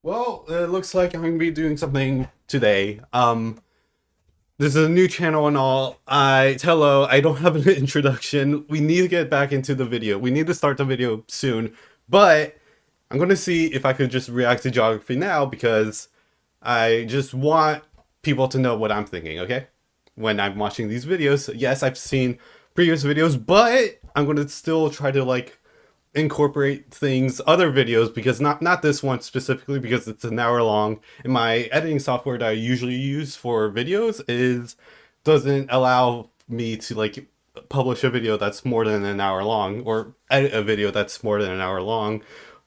Well, it looks like I'm gonna be doing something today. This is a new channel and all. Hello, I don't have an introduction. We need to get back into the video. We need to start the video soon. But I'm gonna see if I could just react to geography now because I just want people to know what I'm thinking, okay? When I'm watching these videos. Yes, I've seen previous videos, but I'm gonna still try to incorporate other videos, because not this one specifically because it's an hour long, and my editing software that I usually use for videos is doesn't allow me to publish a video that's more than an hour long, or edit a video that's more than an hour long.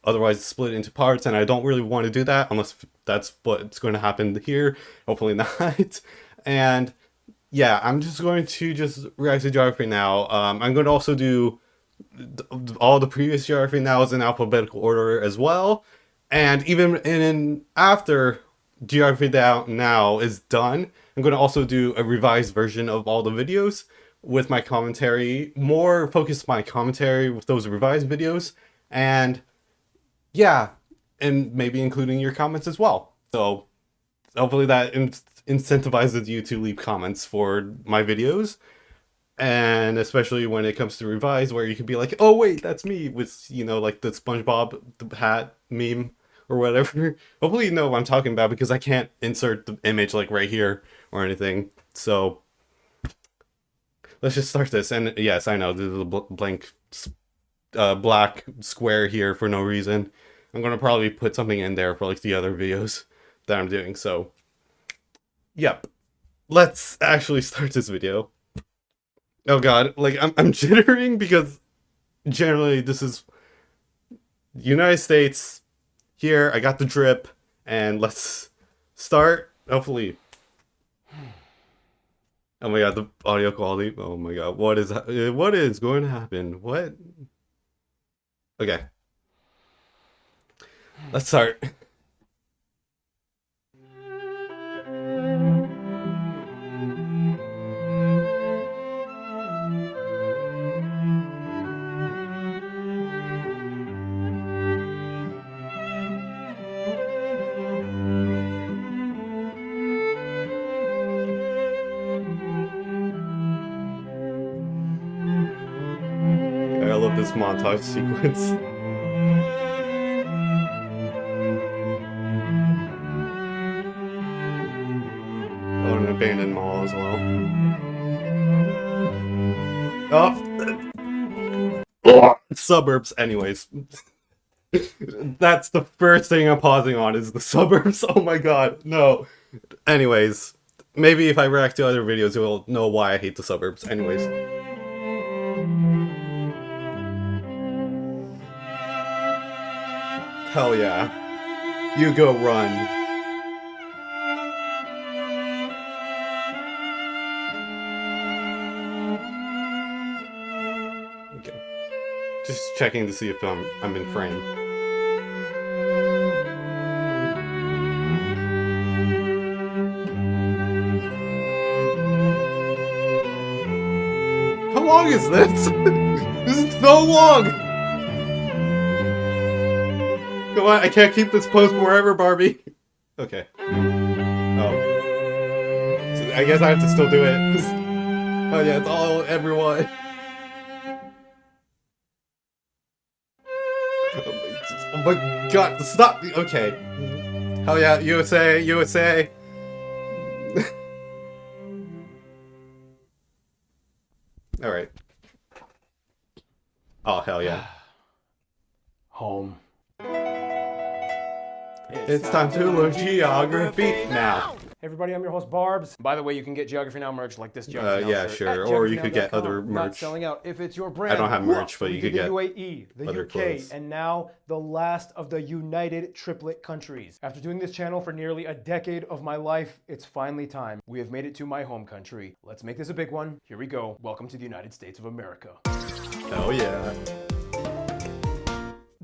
Otherwise it's split into parts, and I don't really want to do that unless that's what's going to happen here. Hopefully not. And yeah, I'm just going to just react to geography now. I'm going to also do all the previous geography now is in alphabetical order as well. And even after geography now is done, I'm going to also do a revised version of all the videos with my commentary, more focused my commentary with those revised videos. And yeah, and maybe including your comments as well. So hopefully that incentivizes you to leave comments for my videos. And especially when it comes to revise, where you can be like, oh wait, that's me, with like the SpongeBob the hat meme or whatever. Hopefully you know what I'm talking about, because I can't insert the image like right here or anything. So let's just start this. And yes, I know this is a blank black square here for no reason. I'm gonna probably put something in there for like the other videos that I'm doing. So yep, let's actually start this video. Oh god, like I'm jittering because generally this is United States. Here, I got the drip, and let's start. Hopefully. Oh my god, the audio quality. Oh my god, what is going to happen? What? Okay, let's start. I love this montage sequence. Oh, an abandoned mall as well. Oh, suburbs. Anyways, that's the first thing I'm pausing on, is the suburbs. Oh my god, no. Anyways, maybe if I react to other videos, you'll know why I hate the suburbs. Anyways. Hell yeah. You go run. Okay. Just checking to see if I'm in frame. How long is this? This is so long! Come on, I can't keep this pose forever, Barbie. Okay. Oh. So I guess I have to still do it. Oh yeah, it's all everyone. Oh my god, stop! Okay. Hell yeah, USA, USA! Alright. Oh, hell yeah. Home. It's time to learn geography now. Hey everybody, I'm your host Barbs. By the way, you can get Geography Now merch like this Geography Now Yeah, shirt sure. at Or you could get other geographynow.com. merch. Not selling out. If it's your brand, I don't have merch, but we you could did get the UAE, the other UK, clothes. and now the last of the United Triplet countries. After doing this channel for nearly a decade of my life, it's finally time. We have made it to my home country. Let's make this a big one. Here we go. Welcome to the United States of America. Hell yeah.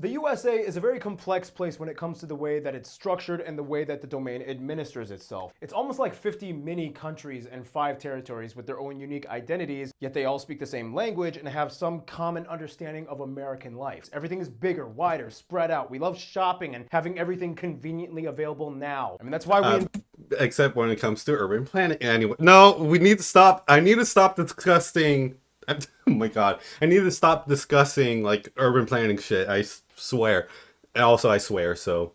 The USA is a very complex place when it comes to the way that it's structured and the way that the domain administers itself. It's almost like 50 mini countries and 5 territories with their own unique identities, yet they all speak the same language and have some common understanding of American life. Everything is bigger, wider, spread out. We love shopping and having everything conveniently available now. I mean, that's why we... Except when it comes to urban planning. Anyway, no, we need to stop. I need to stop discussing... Oh my god. I need to stop discussing, like, urban planning shit. I swear. And also, I swear, so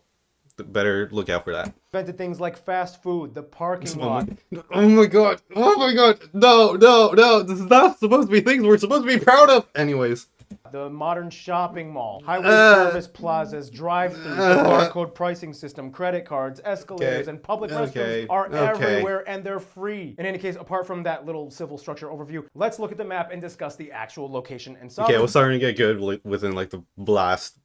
better look out for that. Invented things like fast food, the parking lot. Oh my god. Oh my god. No, no, no. This is not supposed to be things we're supposed to be proud of. Anyways. The modern shopping mall, highway service plazas, drive-thrus, the barcode pricing system, credit cards, escalators, and public restrooms are everywhere, and they're free. In any case, apart from that little civil structure overview, let's look at the map and discuss the actual location and sovereignty. Okay, we're starting to get good within like the last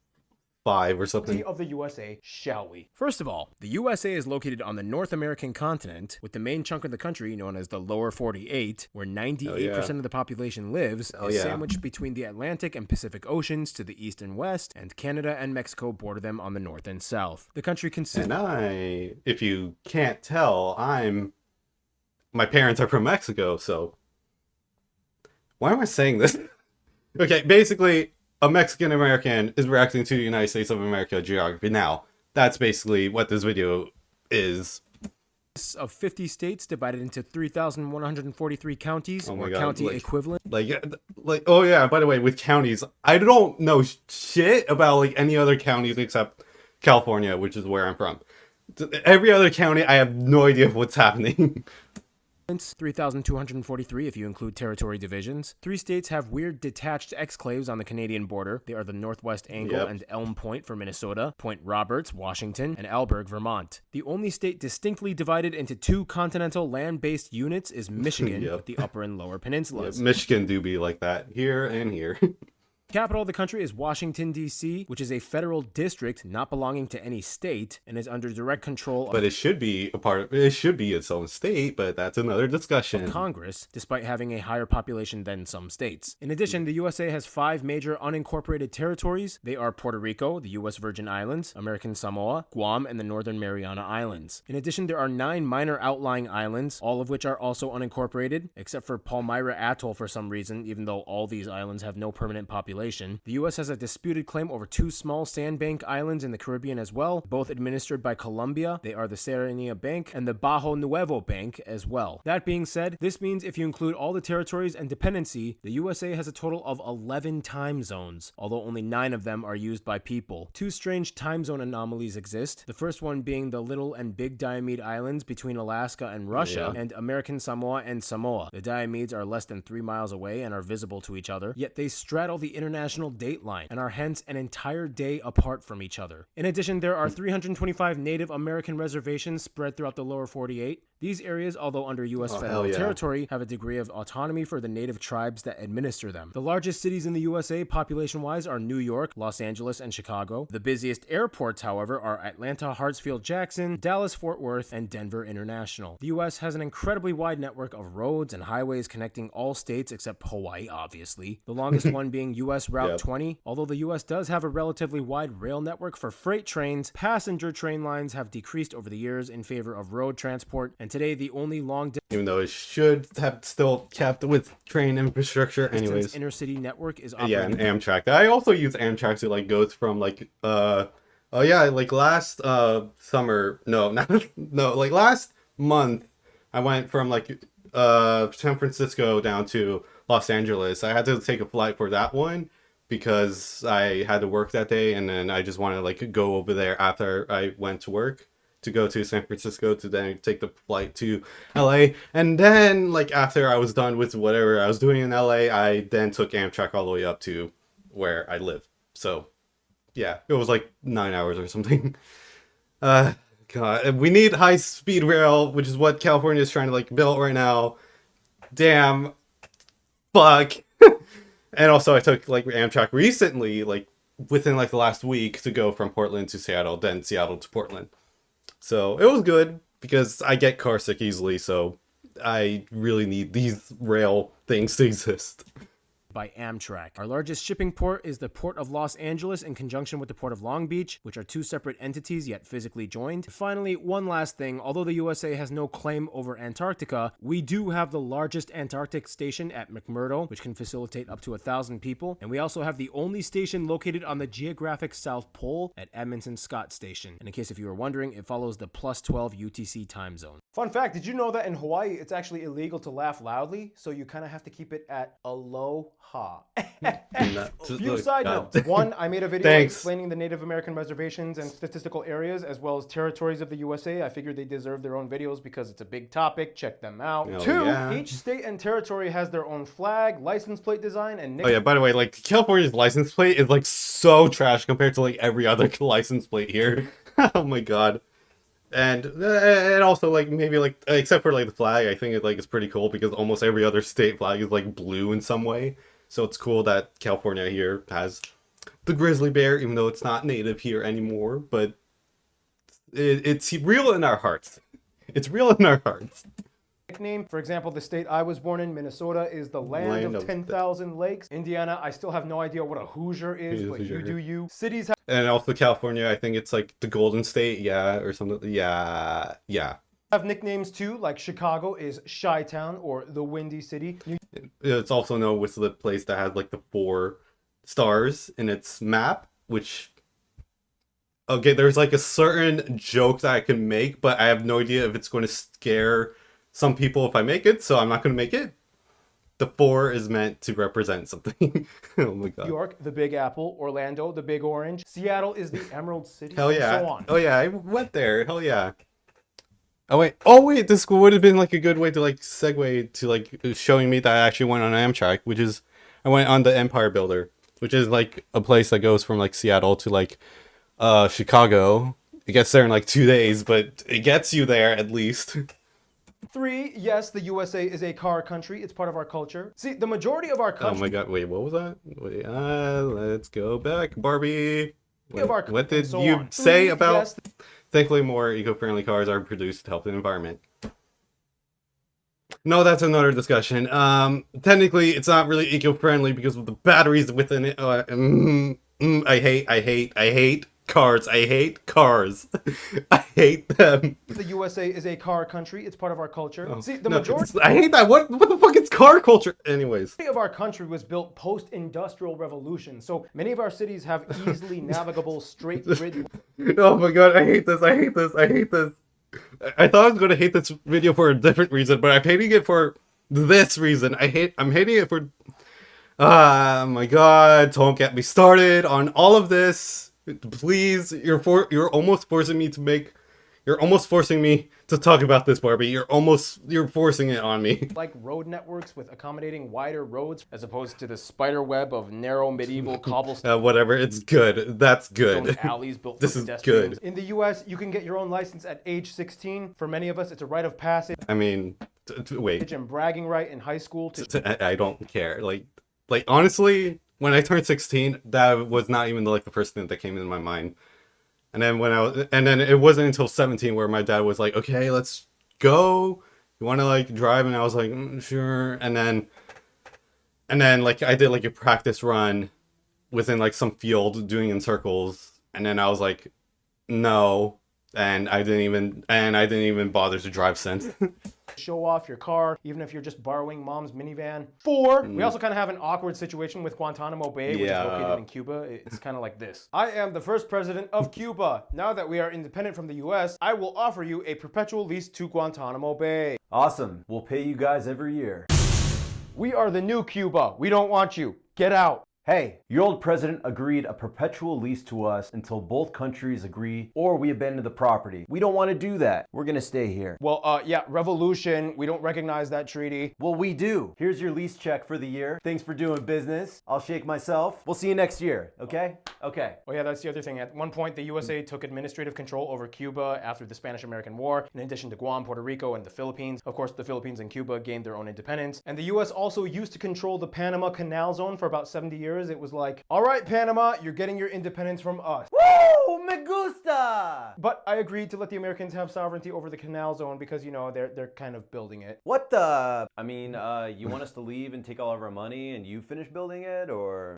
5 or something. Of the USA, shall we? First of all, the USA is located on the North American continent, with the main chunk of the country, known as the Lower 48, where 98% of the population lives, is sandwiched between the Atlantic and Pacific Oceans to the east and west, and Canada and Mexico border them on the north and south. The country consists... And if you can't tell, my parents are from Mexico, so... Why am I saying this? Okay, basically... A Mexican American is reacting to the United States of America geography. Now, that's basically what this video is. Of 50 states divided into 3,143 counties, oh my or God, county equivalent. Oh yeah, by the way, with counties, I don't know shit about like any other counties except California, which is where I'm from. Every other county, I have no idea what's happening. 3,243 if you include territory divisions. 3 states have weird detached exclaves on the Canadian border. They are the Northwest Angle and Elm Point for Minnesota, Point Roberts, Washington, and Alberg, Vermont. The only state distinctly divided into 2 continental land-based units is Michigan, with the upper and lower peninsulas. Michigan do be like that, here and here. Capital of the country is Washington, D.C., which is a federal district not belonging to any state and is under direct control but it should be it should be its own state, but that's another discussion. Of Congress, despite having a higher population than some states. In addition, the USA has 5 major unincorporated territories. They are Puerto Rico, the U.S. Virgin Islands, American Samoa, Guam, and the Northern Mariana Islands. In addition, there are 9 minor outlying islands, all of which are also unincorporated, except for Palmyra Atoll for some reason, even though all these islands have no permanent population. The U.S. has a disputed claim over 2 small sandbank islands in the Caribbean as well, both administered by Colombia. They are the Serenia Bank and the Bajo Nuevo Bank as well. That being said, this means if you include all the territories and dependency, the USA has a total of 11 time zones, although only 9 of them are used by people. 2 strange time zone anomalies exist, the first one being the Little and Big Diomede Islands between Alaska and Russia, and American Samoa and Samoa. The Diomedes are less than 3 miles away and are visible to each other, yet they straddle the international date line and are hence an entire day apart from each other. In addition, there are 325 Native American reservations spread throughout the lower 48. These areas, although under U.S. federal territory, have a degree of autonomy for the native tribes that administer them. The largest cities in the USA population-wise are New York, Los Angeles, and Chicago. The busiest airports, however, are Atlanta, Hartsfield-Jackson, Dallas-Fort Worth, and Denver International. The U.S. has an incredibly wide network of roads and highways connecting all states except Hawaii, obviously. The longest one being U.S. Route 20. Although the U.S. does have a relatively wide rail network for freight trains, passenger train lines have decreased over the years in favor of road transport, and today the only even though it should have still kept with train infrastructure anyways. Intercity network is operating. And Amtrak. I also use Amtrak to like go from like like last summer, like last month I went from like San Francisco down to Los Angeles. I had to take a flight for that one because I had to work that day, and then I just wanted to like go over there after I went to work to go to San Francisco to then take the flight to LA. And then like after I was done with whatever I was doing in LA, I then took Amtrak all the way up to where I live. So yeah, it was like 9 hours or something. God, we need high speed rail, which is what California is trying to like build right now. Damn. Fuck. And also I took like Amtrak recently, like within like the last week, to go from Portland to Seattle, then Seattle to Portland. So it was good because I get car sick easily, so I really need these rail things to exist. by Amtrak. Our largest shipping port is the Port of Los Angeles in conjunction with the Port of Long Beach, which are two separate entities yet physically joined. Finally, one last thing, although the USA has no claim over Antarctica, we do have the largest Antarctic station at McMurdo, which can facilitate up to 1,000 people, and we also have the only station located on the geographic South Pole at Edmonton Scott Station. And in case if you were wondering, it follows the +12 UTC time zone. Fun fact, did you know that in Hawaii it's actually illegal to laugh loudly, so you kind of have to keep it at aloha. Few side notes. One, I made a video explaining the Native American reservations and statistical areas as well as territories of the USA. I figured they deserve their own videos because it's a big topic. Check them out. Oh, Two, yeah. each state and territory has their own flag, license plate design, and Oh yeah, by the way, like California's license plate is like so trash compared to like every other license plate here. Oh my god. And also like maybe like except for like the flag, I think it like is pretty cool because almost every other state flag is like blue in some way. So it's cool that California here has the grizzly bear, even though it's not native here anymore. But it's real in our hearts. It's real in our hearts. Nickname. For example, the state I was born in, Minnesota, is the land of 10,000 lakes. Indiana, I still have no idea what a Hoosier is, but you do you. Cities have... And also California, I think it's like the Golden State, yeah, or something. Yeah. Have nicknames too, like Chicago is Chi-Town or the Windy City. It's also known with the place that has like the 4 stars in its map, which... Okay, there's like a certain joke that I can make, but I have no idea if it's going to scare some people if I make it, so I'm not going to make it. The 4 is meant to represent something. Oh my god. New York, the Big Apple. Orlando, the Big Orange. Seattle is the Emerald City. Hell yeah. And so on. Oh yeah, I went there. Hell yeah. Oh wait, this would have been like a good way to like segue to like showing me that I actually went on Amtrak, which is I went on the Empire Builder, which is like a place that goes from like Seattle to like Chicago. It gets there in like 2 days, but it gets you there at least. 3, yes, the USA is a car country. It's part of our culture. See, the majority of our country... Oh my god, wait, what was that? Wait, let's go back, Barbie. What did you say about... Yes. Thankfully, more eco-friendly cars are produced to help the environment. No, that's another discussion. Technically, it's not really eco-friendly because of the batteries within it. I hate cars. I hate cars. I hate them. The USA is a car country. It's part of our culture. Oh, See, the majority... I hate that. What the fuck is car culture? Anyways. of our country was built post-industrial revolution, so many of our cities have easily navigable straight grid... Oh my god, I hate this. I hate this. I hate this. I thought I was going to hate this video for a different reason, but I'm hating it for this reason. I'm hating it for... Oh my god, don't get me started on all of this. Please, you're almost forcing me to talk about this, Barbie. You're forcing it on me. Like road networks with accommodating wider roads as opposed to the spider web of narrow medieval cobblestone. Whatever, it's good. That's good. Alleys built This for is pedestrians. good. In the US, you can get your own license at age 16. For many of us, it's a rite of passage. I mean, wait. And bragging right in high school. I don't care. Like honestly, when I turned 16, that was not even like the first thing that came into my mind. And then it wasn't until 17 where my dad was like, "Okay, let's go. You want to like drive?" And I was like, "Sure." And then like I did like a practice run within like some field doing in circles, and then I was like, "No." And I didn't even bother to drive since. Show off your car, even if you're just borrowing mom's minivan. 4, we also kind of have an awkward situation with Guantanamo Bay, which is located in Cuba. It's kind of like this. I am the first president of Cuba. Now that we are independent from the US, I will offer you a perpetual lease to Guantanamo Bay. Awesome. We'll pay you guys every year. We are the new Cuba. We don't want you. Get out. Hey, your old president agreed a perpetual lease to us until both countries agree or we abandon the property. We don't want to do that. We're going to stay here. Well, yeah, revolution. We don't recognize that treaty. Well, we do. Here's your lease check for the year. Thanks for doing business. I'll shake myself. We'll see you next year, okay? Okay. Oh yeah, that's the other thing. At one point, the USA took administrative control over Cuba after the Spanish-American War, in addition to Guam, Puerto Rico, and the Philippines. Of course, the Philippines and Cuba gained their own independence. And the US also used to control the Panama Canal Zone for about 70 years. It was like, all right, Panama, you're getting your independence from us. Woo! me gusta! But I agreed to let the Americans have sovereignty over the canal zone because, you know, they're kind of building it. What the? I mean, you want us to leave and take all of our money and you finish building it, or?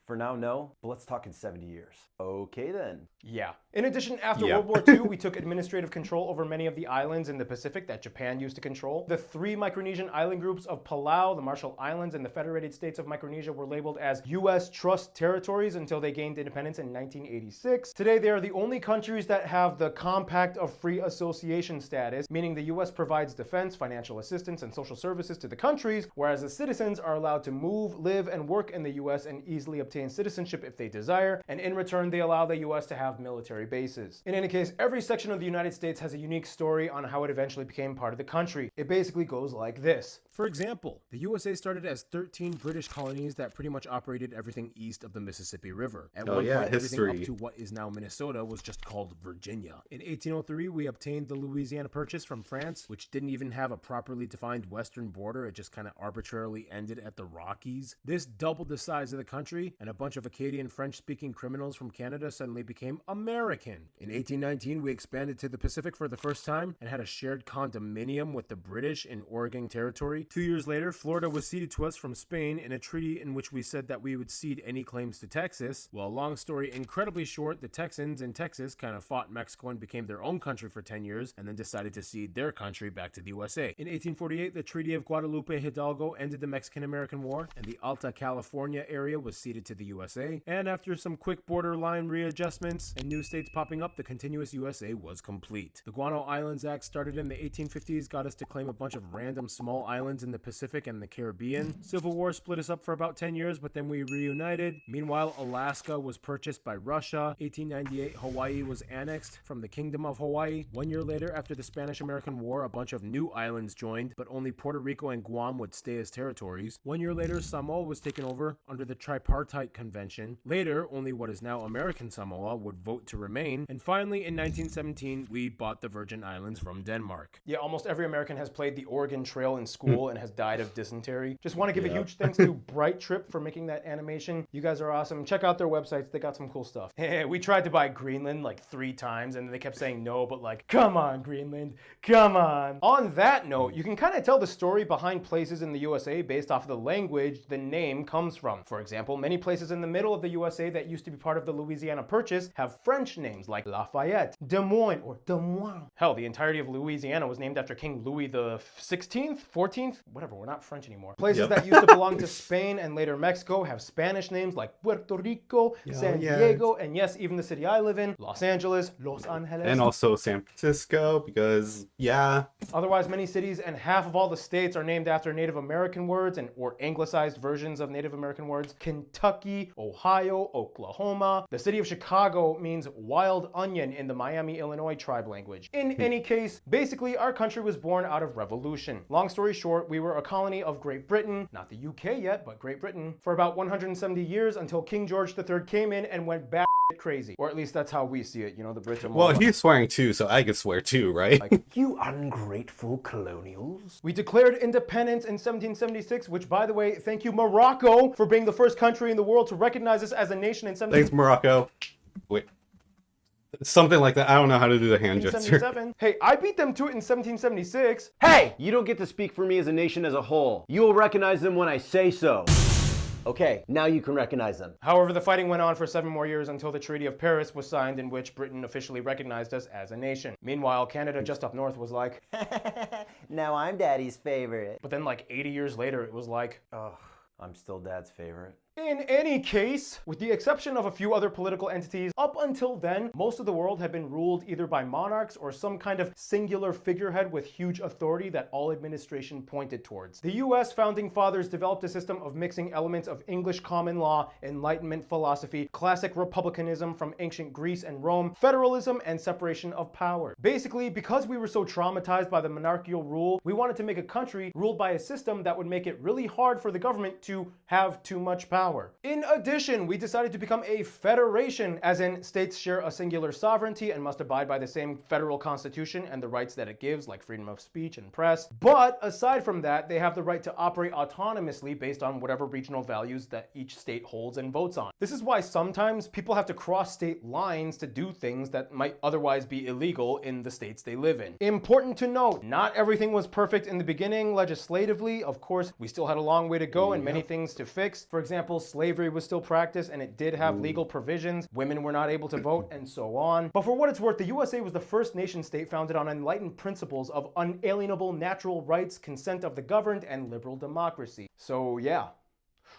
For now, no, but let's talk in 70 years. Okay then. Yeah. In addition, after Yeah. World War II, we took administrative control over many of the islands in the Pacific that Japan used to control. The three Micronesian island groups of Palau, the Marshall Islands, and the Federated States of Micronesia were labeled as U.S. Trust Territories until they gained independence in 1986. Today, they are the only countries that have the Compact of Free Association status, meaning the U.S. provides defense, financial assistance, and social services to the countries, whereas the citizens are allowed to move, live, and work in the U.S. and easily obtain citizenship if they desire, and in return they allow the US to have military bases. In any case, every section of the United States has a unique story on how it eventually became part of the country. It basically goes like this. For example, the USA started as 13 British colonies that pretty much operated everything east of the Mississippi River. At one point, everything up to what is now Minnesota was just called Virginia. In 1803, we obtained the Louisiana Purchase from France, which didn't even have a properly defined western border. It just kind of arbitrarily ended at the Rockies. This doubled the size of the country, and a bunch of Acadian French-speaking criminals from Canada suddenly became American. In 1819, we expanded to the Pacific for the first time and had a shared condominium with the British in Oregon Territory. 2 years later, Florida was ceded to us from Spain in a treaty in which we said that we would cede any claims to Texas. Well, long story incredibly short, the Texans in Texas kind of fought Mexico and became their own country for 10 years and then decided to cede their country back to the USA. In 1848, the Treaty of Guadalupe Hidalgo ended the Mexican-American War, and the Alta California area was ceded to the USA. And after some quick borderline readjustments and new states popping up, the continuous USA was complete. The Guano Islands Act started in the 1850s, got us to claim a bunch of random small islands in the Pacific and the Caribbean. Civil War split us up for about 10 years, but then we reunited. Meanwhile, Alaska was purchased by Russia. 1898, Hawaii was annexed from the Kingdom of Hawaii. 1 year later, after the Spanish-American War, a bunch of new islands joined, but only Puerto Rico and Guam would stay as territories. 1 year later, Samoa was taken over under the Tripartite Convention. Later, only what is now American Samoa would vote to remain. And finally, in 1917, we bought the Virgin Islands from Denmark. Yeah, almost every American has played the Oregon Trail in school and has died of dysentery. Just want to give a huge thanks to Bright Trip for making that animation. You guys are awesome. Check out their websites. They got some cool stuff. Hey, we tried to buy Greenland like 3 times and they kept saying no, but like, come on, Greenland, come on. On that note, you can kind of tell the story behind places in the USA based off of the language the name comes from. For example, many places in the middle of the USA that used to be part of the Louisiana Purchase have French names like Lafayette, Des Moines, or Des Moines. Hell, the entirety of Louisiana was named after King Louis the 16th, 14th, whatever, we're not French anymore. Places that used to belong to Spain and later Mexico have Spanish names like Puerto Rico, San Diego, and yes, even the city I live in, Los Angeles, Los Angeles. And also San Francisco, because, yeah. Otherwise, many cities and half of all the states are named after Native American words and or anglicized versions of Native American words. Kentucky, Ohio, Oklahoma. The city of Chicago means wild onion in the Miami, Illinois tribe language. In any case, basically our country was born out of revolution. Long story short, we were a colony of Great Britain, not the UK yet, but Great Britain, for about 170 years until King George III came in and went back crazy. Or at least that's how we see it, you know, the Brits are more Well, he's swearing too, so I could swear too, right? You ungrateful colonials. We declared independence in 1776, which, by the way, thank you Morocco for being the first country in the world to recognize us as a nation in Thanks, Morocco. Wait. Something like that. I don't know how to do the hand gesture. 1777. Hey, I beat them to it in 1776. Hey, you don't get to speak for me as a nation as a whole. You will recognize them when I say so. Okay, now you can recognize them. However, the fighting went on for 7 more years until the Treaty of Paris was signed, in which Britain officially recognized us as a nation. Meanwhile, Canada just up north was like, now I'm daddy's favorite. but then like 80 years later, it was like, Ugh, I'm still dad's favorite. In any case, with the exception of a few other political entities, up until then, most of the world had been ruled either by monarchs or some kind of singular figurehead with huge authority that all administration pointed towards. The US founding fathers developed a system of mixing elements of English common law, Enlightenment philosophy, classic republicanism from ancient Greece and Rome, federalism, and separation of power. Basically, because we were so traumatized by the monarchical rule, we wanted to make a country ruled by a system that would make it really hard for the government to have too much power. power. In addition, we decided to become a federation, as in states share a singular sovereignty and must abide by the same federal constitution and the rights that it gives, like freedom of speech and press. But aside from that, they have the right to operate autonomously based on whatever regional values that each state holds and votes on. This is why sometimes people have to cross state lines to do things that might otherwise be illegal in the states they live in. Important to note, not everything was perfect in the beginning legislatively. Of course, we still had a long way to go and many things to fix. For example, slavery was still practiced and it did have legal provisions. Women were not able to vote and so on. But for what it's worth, the USA was the first nation state founded on enlightened principles of unalienable natural rights, consent of the governed, and liberal democracy. So yeah.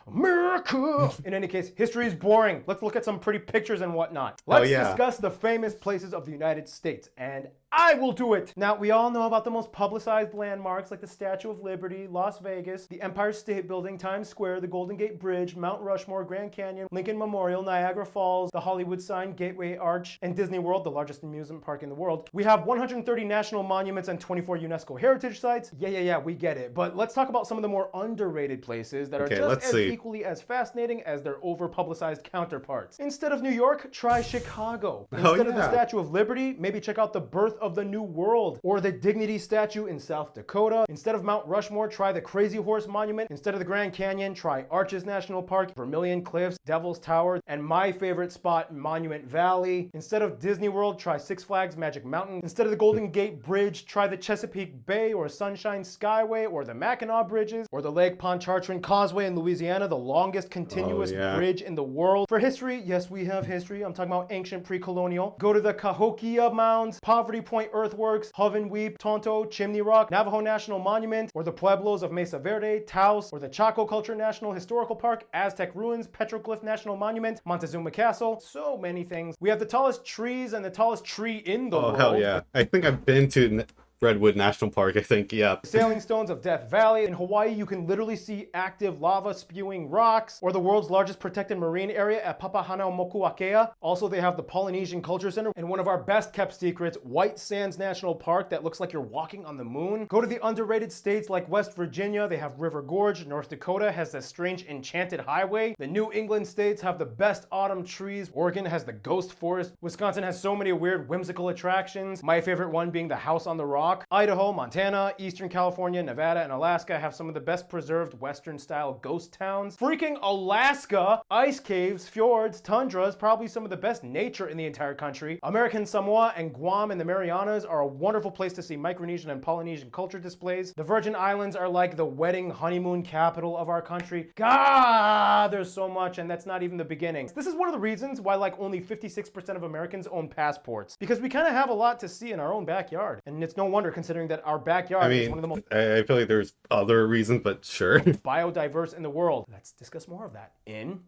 America! In any case, history is boring. Let's look at some pretty pictures and whatnot. Let's discuss the famous places of the United States, and I will do it! Now, we all know about the most publicized landmarks like the Statue of Liberty, Las Vegas, the Empire State Building, Times Square, the Golden Gate Bridge, Mount Rushmore, Grand Canyon, Lincoln Memorial, Niagara Falls, the Hollywood Sign, Gateway Arch, and Disney World, the largest amusement park in the world. We have 130 national monuments and 24 UNESCO heritage sites. Yeah, we get it. But let's talk about some of the more underrated places that are just as equally as fascinating as their over-publicized counterparts. Instead of New York, try Chicago. Instead of the Statue of Liberty, maybe check out the birth of the New World, or the Dignity Statue in South Dakota. Instead of Mount Rushmore, try the Crazy Horse Monument. Instead of the Grand Canyon, try Arches National Park, Vermilion Cliffs, Devil's Tower, and my favorite spot, Monument Valley. Instead of Disney World, try Six Flags Magic Mountain. Instead of the Golden Gate Bridge, try the Chesapeake Bay or Sunshine Skyway, or the Mackinac Bridges, or the Lake Pontchartrain Causeway in Louisiana, the longest continuous bridge in the world. For history, yes, we have history. I'm talking about ancient pre-colonial. Go to the Cahokia Mounds, Poverty Point Earthworks, Hoven Weep, Tonto, Chimney Rock, Navajo National Monument, or the Pueblos of Mesa Verde, Taos, or the Chaco Culture National Historical Park, Aztec Ruins, Petroglyph National Monument, Montezuma Castle, so many things. We have the tallest trees and the tallest tree in the world. Oh, hell yeah. I think I've been to Redwood National Park, I think, yeah. Sailing stones of Death Valley. In Hawaii, you can literally see active lava spewing rocks, or the world's largest protected marine area at Papahanaumokuakea. Also, they have the Polynesian Culture Center, and one of our best kept secrets, White Sands National Park, that looks like you're walking on the moon. Go to the underrated states like West Virginia, they have River Gorge. North Dakota has the strange enchanted highway. The New England states have the best autumn trees. Oregon has the ghost forest. Wisconsin has so many weird whimsical attractions. My favorite one being the House on the Rock. Idaho, Montana, Eastern California, Nevada, and Alaska have some of the best preserved Western-style ghost towns. Freaking Alaska! Ice caves, fjords, tundras, probably some of the best nature in the entire country. American Samoa and Guam and the Marianas are a wonderful place to see Micronesian and Polynesian culture displays. The Virgin Islands are like the wedding honeymoon capital of our country. God, there's so much, and that's not even the beginning. This is one of the reasons why like only 56% of Americans own passports, because we kind of have a lot to see in our own backyard, and it's no wonder considering that our backyard is one of the most I feel like there's other reasons, but sure. biodiverse in the world. Let's discuss more of that in...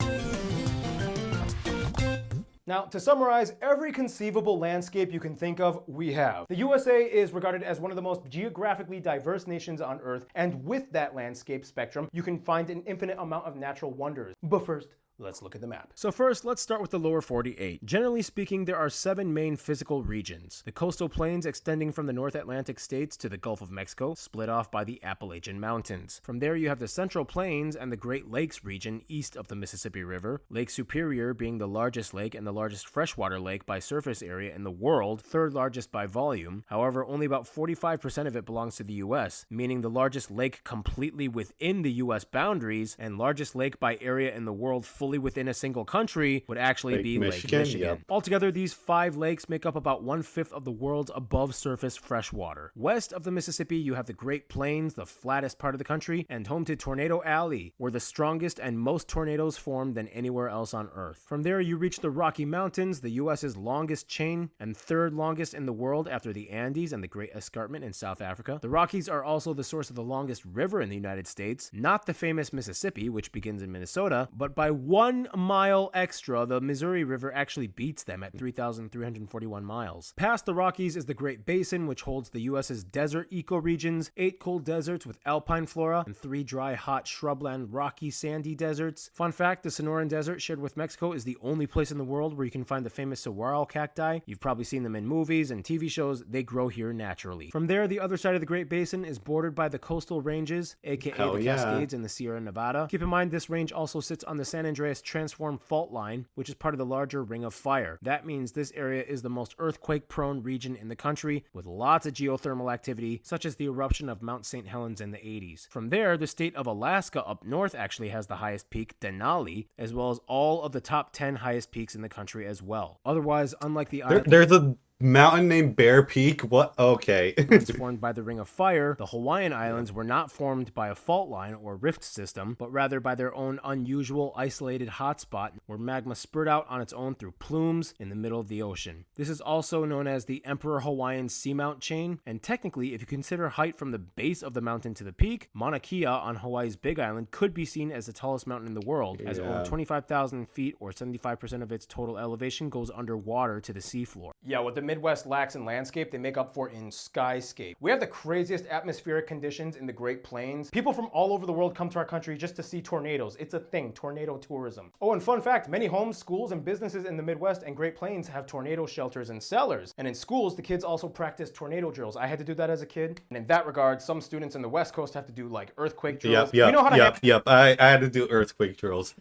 Now, to summarize, every conceivable landscape you can think of, we have. The USA is regarded as one of the most geographically diverse nations on Earth, and with that landscape spectrum, you can find an infinite amount of natural wonders. But first, let's look at the map. So first, let's start with the lower 48. Generally speaking, there are 7 main physical regions. The coastal plains extending from the North Atlantic states to the Gulf of Mexico, split off by the Appalachian Mountains. From there, you have the Central Plains and the Great Lakes region east of the Mississippi River, Lake Superior being the largest lake and the largest freshwater lake by surface area in the world, third largest by volume. However, only about 45% of it belongs to the US, meaning the largest lake completely within the US boundaries and largest lake by area in the world fully within a single country would actually be Lake Michigan. Yep. Altogether, these 5 lakes make up about 1/5 of the world's above surface freshwater. West of the Mississippi, you have the Great Plains, the flattest part of the country, and home to Tornado Alley, where the strongest and most tornadoes form than anywhere else on Earth. From there, you reach the Rocky Mountains, the US's longest chain and third longest in the world after the Andes and the Great Escarpment in South Africa. The Rockies are also the source of the longest river in the United States, not the famous Mississippi, which begins in Minnesota, but by 1 mile extra, the Missouri River actually beats them at 3,341 miles. Past the Rockies is the Great Basin, which holds the U.S.'s desert ecoregions, 8 cold deserts with alpine flora, and 3 dry, hot shrubland, rocky, sandy deserts. Fun fact, the Sonoran Desert, shared with Mexico, is the only place in the world where you can find the famous saguaro cacti. You've probably seen them in movies and TV shows. They grow here naturally. From there, the other side of the Great Basin is bordered by the coastal ranges, aka the Cascades and the Sierra Nevada. Keep in mind, this range also sits on the San Andreas Transform Fault Line, which is part of the larger Ring of Fire. That means this area is the most earthquake-prone region in the country, with lots of geothermal activity, such as the eruption of Mount St. Helens in the 80s. From there, the state of Alaska up north actually has the highest peak, Denali, as well as all of the top 10 highest peaks in the country as well. Otherwise, unlike the There's a mountain named Bear Peak. What? Okay. It's formed by the Ring of Fire. The Hawaiian Islands were not formed by a fault line or rift system, but rather by their own unusual isolated hotspot where magma spurted out on its own through plumes in the middle of the ocean. This is also known as the Emperor Hawaiian Seamount Chain, and technically, if you consider height from the base of the mountain to the peak, Mauna Kea on Hawaii's Big Island could be seen as the tallest mountain in the world, as over 25,000 feet or 75% of its total elevation goes underwater to the seafloor. Yeah, what the Midwest lacks in landscape, they make up for in skyscape. We have the craziest atmospheric conditions in the Great Plains. People from all over the world come to our country just to see tornadoes. It's a thing, tornado tourism. Oh, and fun fact, many homes, schools, and businesses in the Midwest and Great Plains have tornado shelters and cellars. And in schools, the kids also practice tornado drills. I had to do that as a kid. And in that regard, some students in the West Coast have to do like earthquake drills. I had to do earthquake drills.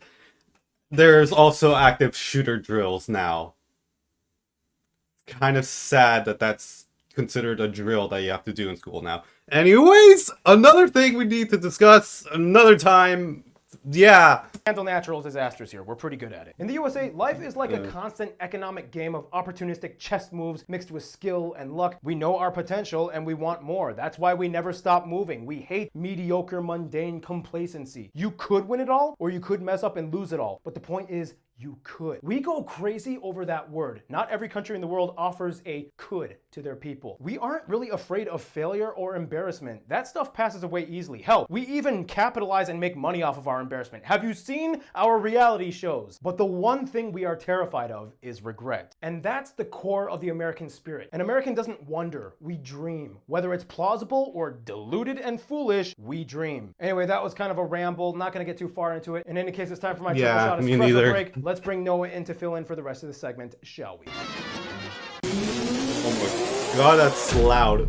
There's also active shooter drills now. Kind of sad that that's considered a drill that you have to do in school now. Anyways, another thing we need to discuss another time. Yeah. Handle natural disasters here. We're pretty good at it. In the USA, life is like a constant economic game of opportunistic chess moves mixed with skill and luck. We know our potential and we want more. That's why we never stop moving. We hate mediocre, mundane complacency. You could win it all, or you could mess up and lose it all. But the point is, you could. We go crazy over that word. Not every country in the world offers a could to their people. We aren't really afraid of failure or embarrassment. That stuff passes away easily. Hell, we even capitalize and make money off of our embarrassment. Have you seen our reality shows? But the one thing we are terrified of is regret. And that's the core of the American spirit. An American doesn't wonder, we dream. Whether it's plausible or deluded and foolish, we dream. Anyway, that was kind of a ramble. Not gonna get too far into it. In any case, it's time for my triple shot of espresso break. Let's bring Noah in to fill in for the rest of the segment, shall we? Oh my god, that's loud.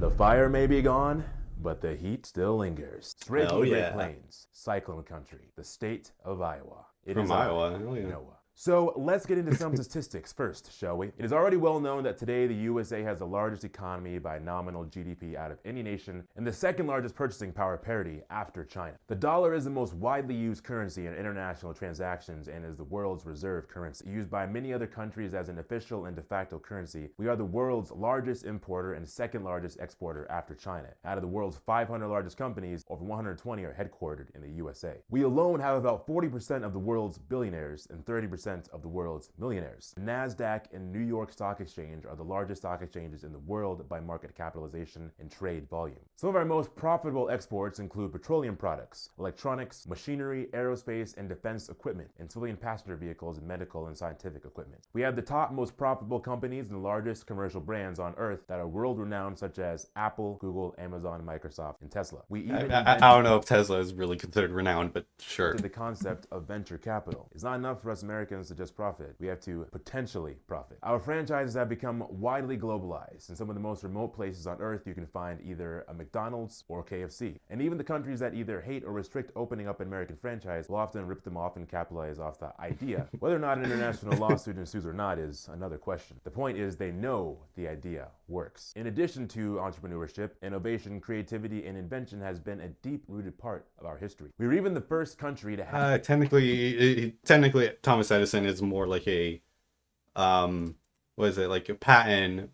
The fire may be gone, but the heat still lingers. Straight from the Great Plains, cyclone country, the state of Iowa. It is Iowa. Noah. So let's get into some statistics first, shall we? It is already well known that today the USA has the largest economy by nominal GDP out of any nation and the second largest purchasing power parity after China. The dollar is the most widely used currency in international transactions and is the world's reserve currency. Used by many other countries as an official and de facto currency, we are the world's largest importer and second largest exporter after China. Out of the world's 500 largest companies, over 120 are headquartered in the USA. We alone have about 40% of the world's billionaires and 30% of the world's millionaires. NASDAQ and New York Stock Exchange are the largest stock exchanges in the world by market capitalization and trade volume. Some of our most profitable exports include petroleum products, electronics, machinery, aerospace and defense equipment, and civilian passenger vehicles, medical and scientific equipment. We have the top most profitable companies and the largest commercial brands on earth that are world-renowned, such as Apple, Google, Amazon, Microsoft, and Tesla. We even I don't know if Tesla is really considered renowned, but sure. The concept of venture capital. It's not enough for us Americans to just profit. We have to potentially profit. Our franchises have become widely globalized. In some of the most remote places on earth, you can find either a McDonald's or KFC. And even the countries that either hate or restrict opening up an American franchise will often rip them off and capitalize off the idea. Whether or not an international lawsuit ensues or not is another question. The point is they know the idea works. In addition to entrepreneurship, innovation, creativity, and invention has been a deep-rooted part of our history. We were even the first country to have... Technically, Thomas Edison is more like a, what is it, like a patent,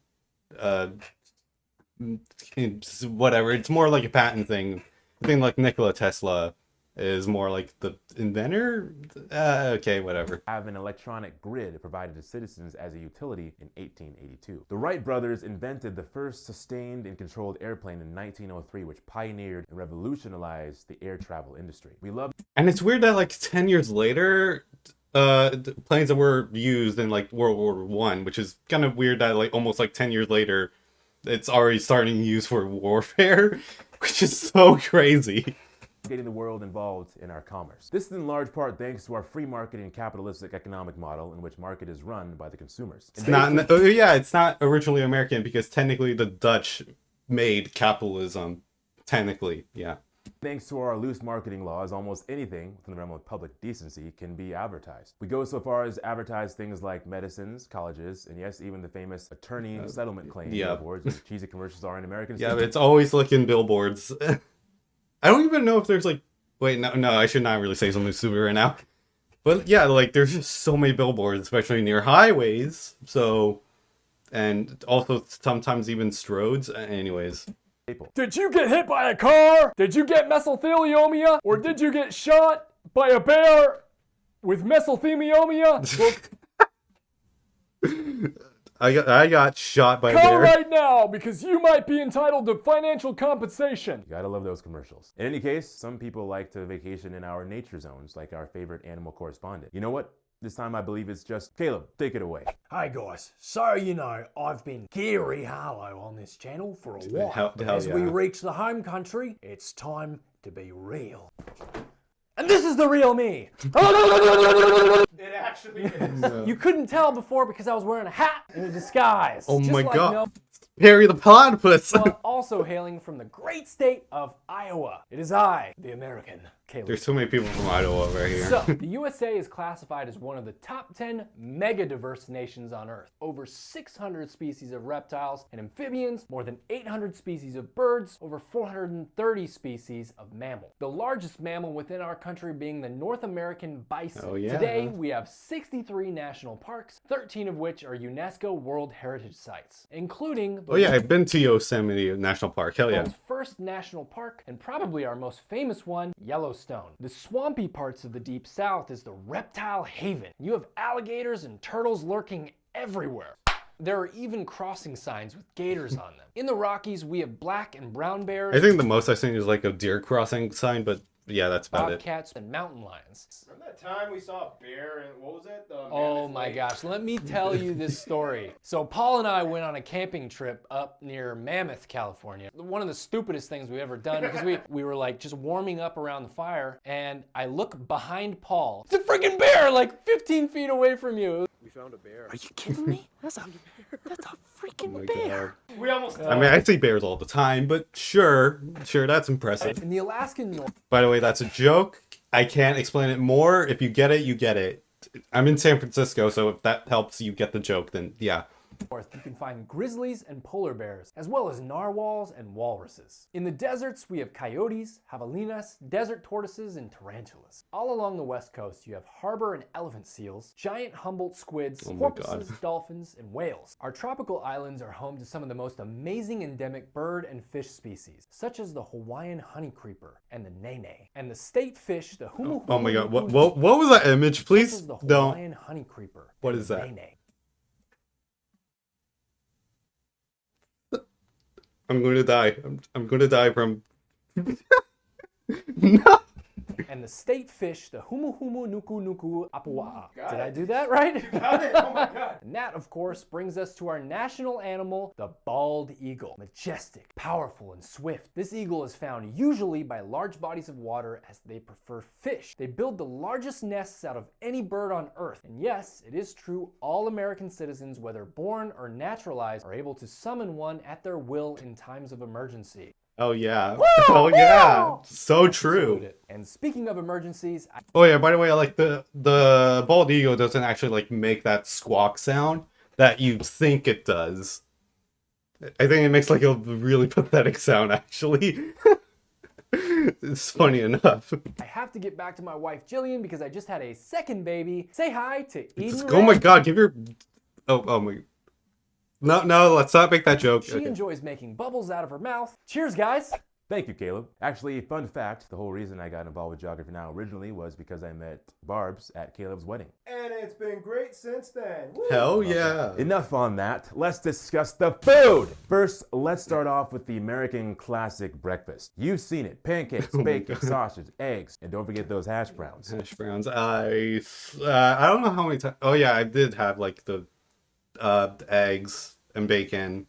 whatever. It's more like a patent thing. I think like Nikola Tesla is more like the inventor. Okay, whatever. Have an electronic grid provided to citizens as a utility in 1882. The Wright brothers invented the first sustained and controlled airplane in 1903, which pioneered and revolutionized the air travel industry. We love. And it's weird that like 10 years later, planes that were used in like World War One, which is kind of weird that like almost like 10 years later, it's already starting to use for warfare, which is so crazy. Getting the world involved in our commerce. This is in large part thanks to our free market and capitalistic economic model in which market is run by the consumers. It's not, yeah, it's not originally American because technically the Dutch made capitalism. Technically, yeah. Thanks to our loose marketing laws, almost anything within the realm of public decency can be advertised. We go so far as advertise things like medicines, colleges, and yes, even the famous attorney settlement claim billboards and cheesy commercials are in American Yeah, but it's always looking billboards. I don't even know if there's like, wait, no, I should not really say something stupid right now. But yeah, like there's just so many billboards, especially near highways. So, and also sometimes even stroads. Anyways. Did you get hit by a car? Did you get mesothelioma? Or did you get shot by a bear with mesothelioma? I got shot by a bear. Call right now because you might be entitled to financial compensation. You gotta love those commercials. In any case, some people like to vacation in our nature zones, like our favorite animal correspondent. You know what? This time I believe it's just Caleb. Take it away. Hey guys, so you know, I've been Gary Harlow on this channel for a while. But as we reach the home country, it's time to be real. And this is the real me. It actually is. You couldn't tell before because I was wearing a hat and a disguise. Oh just my like god. Perry the Platypus. But also hailing from the great state of Iowa. It is I, the American Caleb. There's so many people from Idaho right here. So, the USA is classified as one of the top 10 mega diverse nations on Earth. Over 600 species of reptiles and amphibians, more than 800 species of birds, over 430 species of mammals. The largest mammal within our country being the North American bison. Oh, yeah. Today, we have 63 national parks, 13 of which are UNESCO World Heritage Sites, including the Oh yeah, I've been to Yosemite National Park. Hell yeah. world's first national park, and probably our most famous one, Yellowstone. The swampy parts of the Deep South is the reptile haven. You have alligators and turtles lurking everywhere. There are even crossing signs with gators on them. In the Rockies, we have black and brown bears, I think the most I've seen is like a deer crossing sign, but yeah, that's about it. bobcats, and mountain lions. Remember that time we saw a bear and what was it? Oh my gosh, let me tell you this story. So Paul and I went on a camping trip up near Mammoth, California. One of the stupidest things we've ever done because we were like just warming up around the fire and I look behind Paul. It's a freaking bear like 15 feet away from you. We found a bear. Are you kidding me? That's a freaking bear. We almost I mean, I see bears all the time, but sure, that's impressive. In the Alaskan North, By the way, that's a joke. I can't explain it more. If you get it, you get it. I'm in San Francisco, so if that helps you get the joke, then yeah. you can find grizzlies and polar bears, as well as narwhals and walruses. In the deserts, we have coyotes, javelinas, desert tortoises, and tarantulas. All along the west coast, you have harbor and elephant seals, giant Humboldt squids, Oh my porpoises, God. dolphins, and whales. Our tropical islands are home to some of the most amazing endemic bird and fish species, such as the Hawaiian honey creeper and the nene, and the state fish, the humu. Oh my god, what was that image? Please the don't. Hawaiian honey creeper. What and is the that? nene. I'm going to die. I'm going to die from. No. And the state fish, the humu nuku nuku apua'a. Got Did it. I do that right? Got it. Oh my god. And that, of course, brings us to our national animal, the bald eagle. Majestic, powerful, and swift. This eagle is found usually by large bodies of water as they prefer fish. They build the largest nests out of any bird on Earth. And yes, it is true, all American citizens, whether born or naturalized, are able to summon one at their will in times of emergency. Oh yeah. Oh yeah. So true. And speaking of emergencies, Oh yeah. By the way, I like the bald eagle doesn't actually like make that squawk sound that you think it does. I think it makes like a really pathetic sound actually. It's funny enough. I have to get back to my wife Jillian because I just had a second baby. Say hi to Eden. Oh my Ray. god, give your. Oh my. No, let's not make that joke. She enjoys making bubbles out of her mouth. Cheers, guys. Thank you, Caleb. Actually, fun fact, the whole reason I got involved with Geography Now originally was because I met Barb's at Caleb's wedding. And it's been great since then. Woo! Hell yeah. Enough on that. Let's discuss the food. First, let's start off with the American classic breakfast. You've seen it. Pancakes, bacon, sausage, eggs, and don't forget those hash browns. Hash browns. I don't know how many times. Oh yeah, I did have like the eggs and bacon.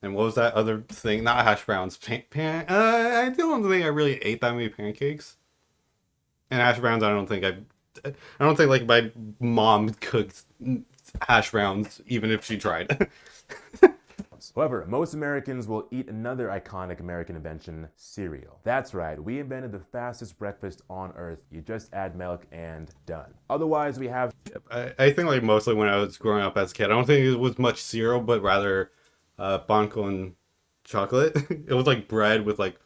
And what was that other thing? Not hash browns. I don't think I really ate that many pancakes. And hash browns, I don't think like my mom cooked hash browns, even if she tried. However, most Americans will eat another iconic American invention, cereal. That's right, we invented the fastest breakfast on earth. You just add milk and done. Otherwise, we have... I think like mostly when I was growing up as a kid, I don't think it was much cereal, but rather banco and chocolate. It was like bread with like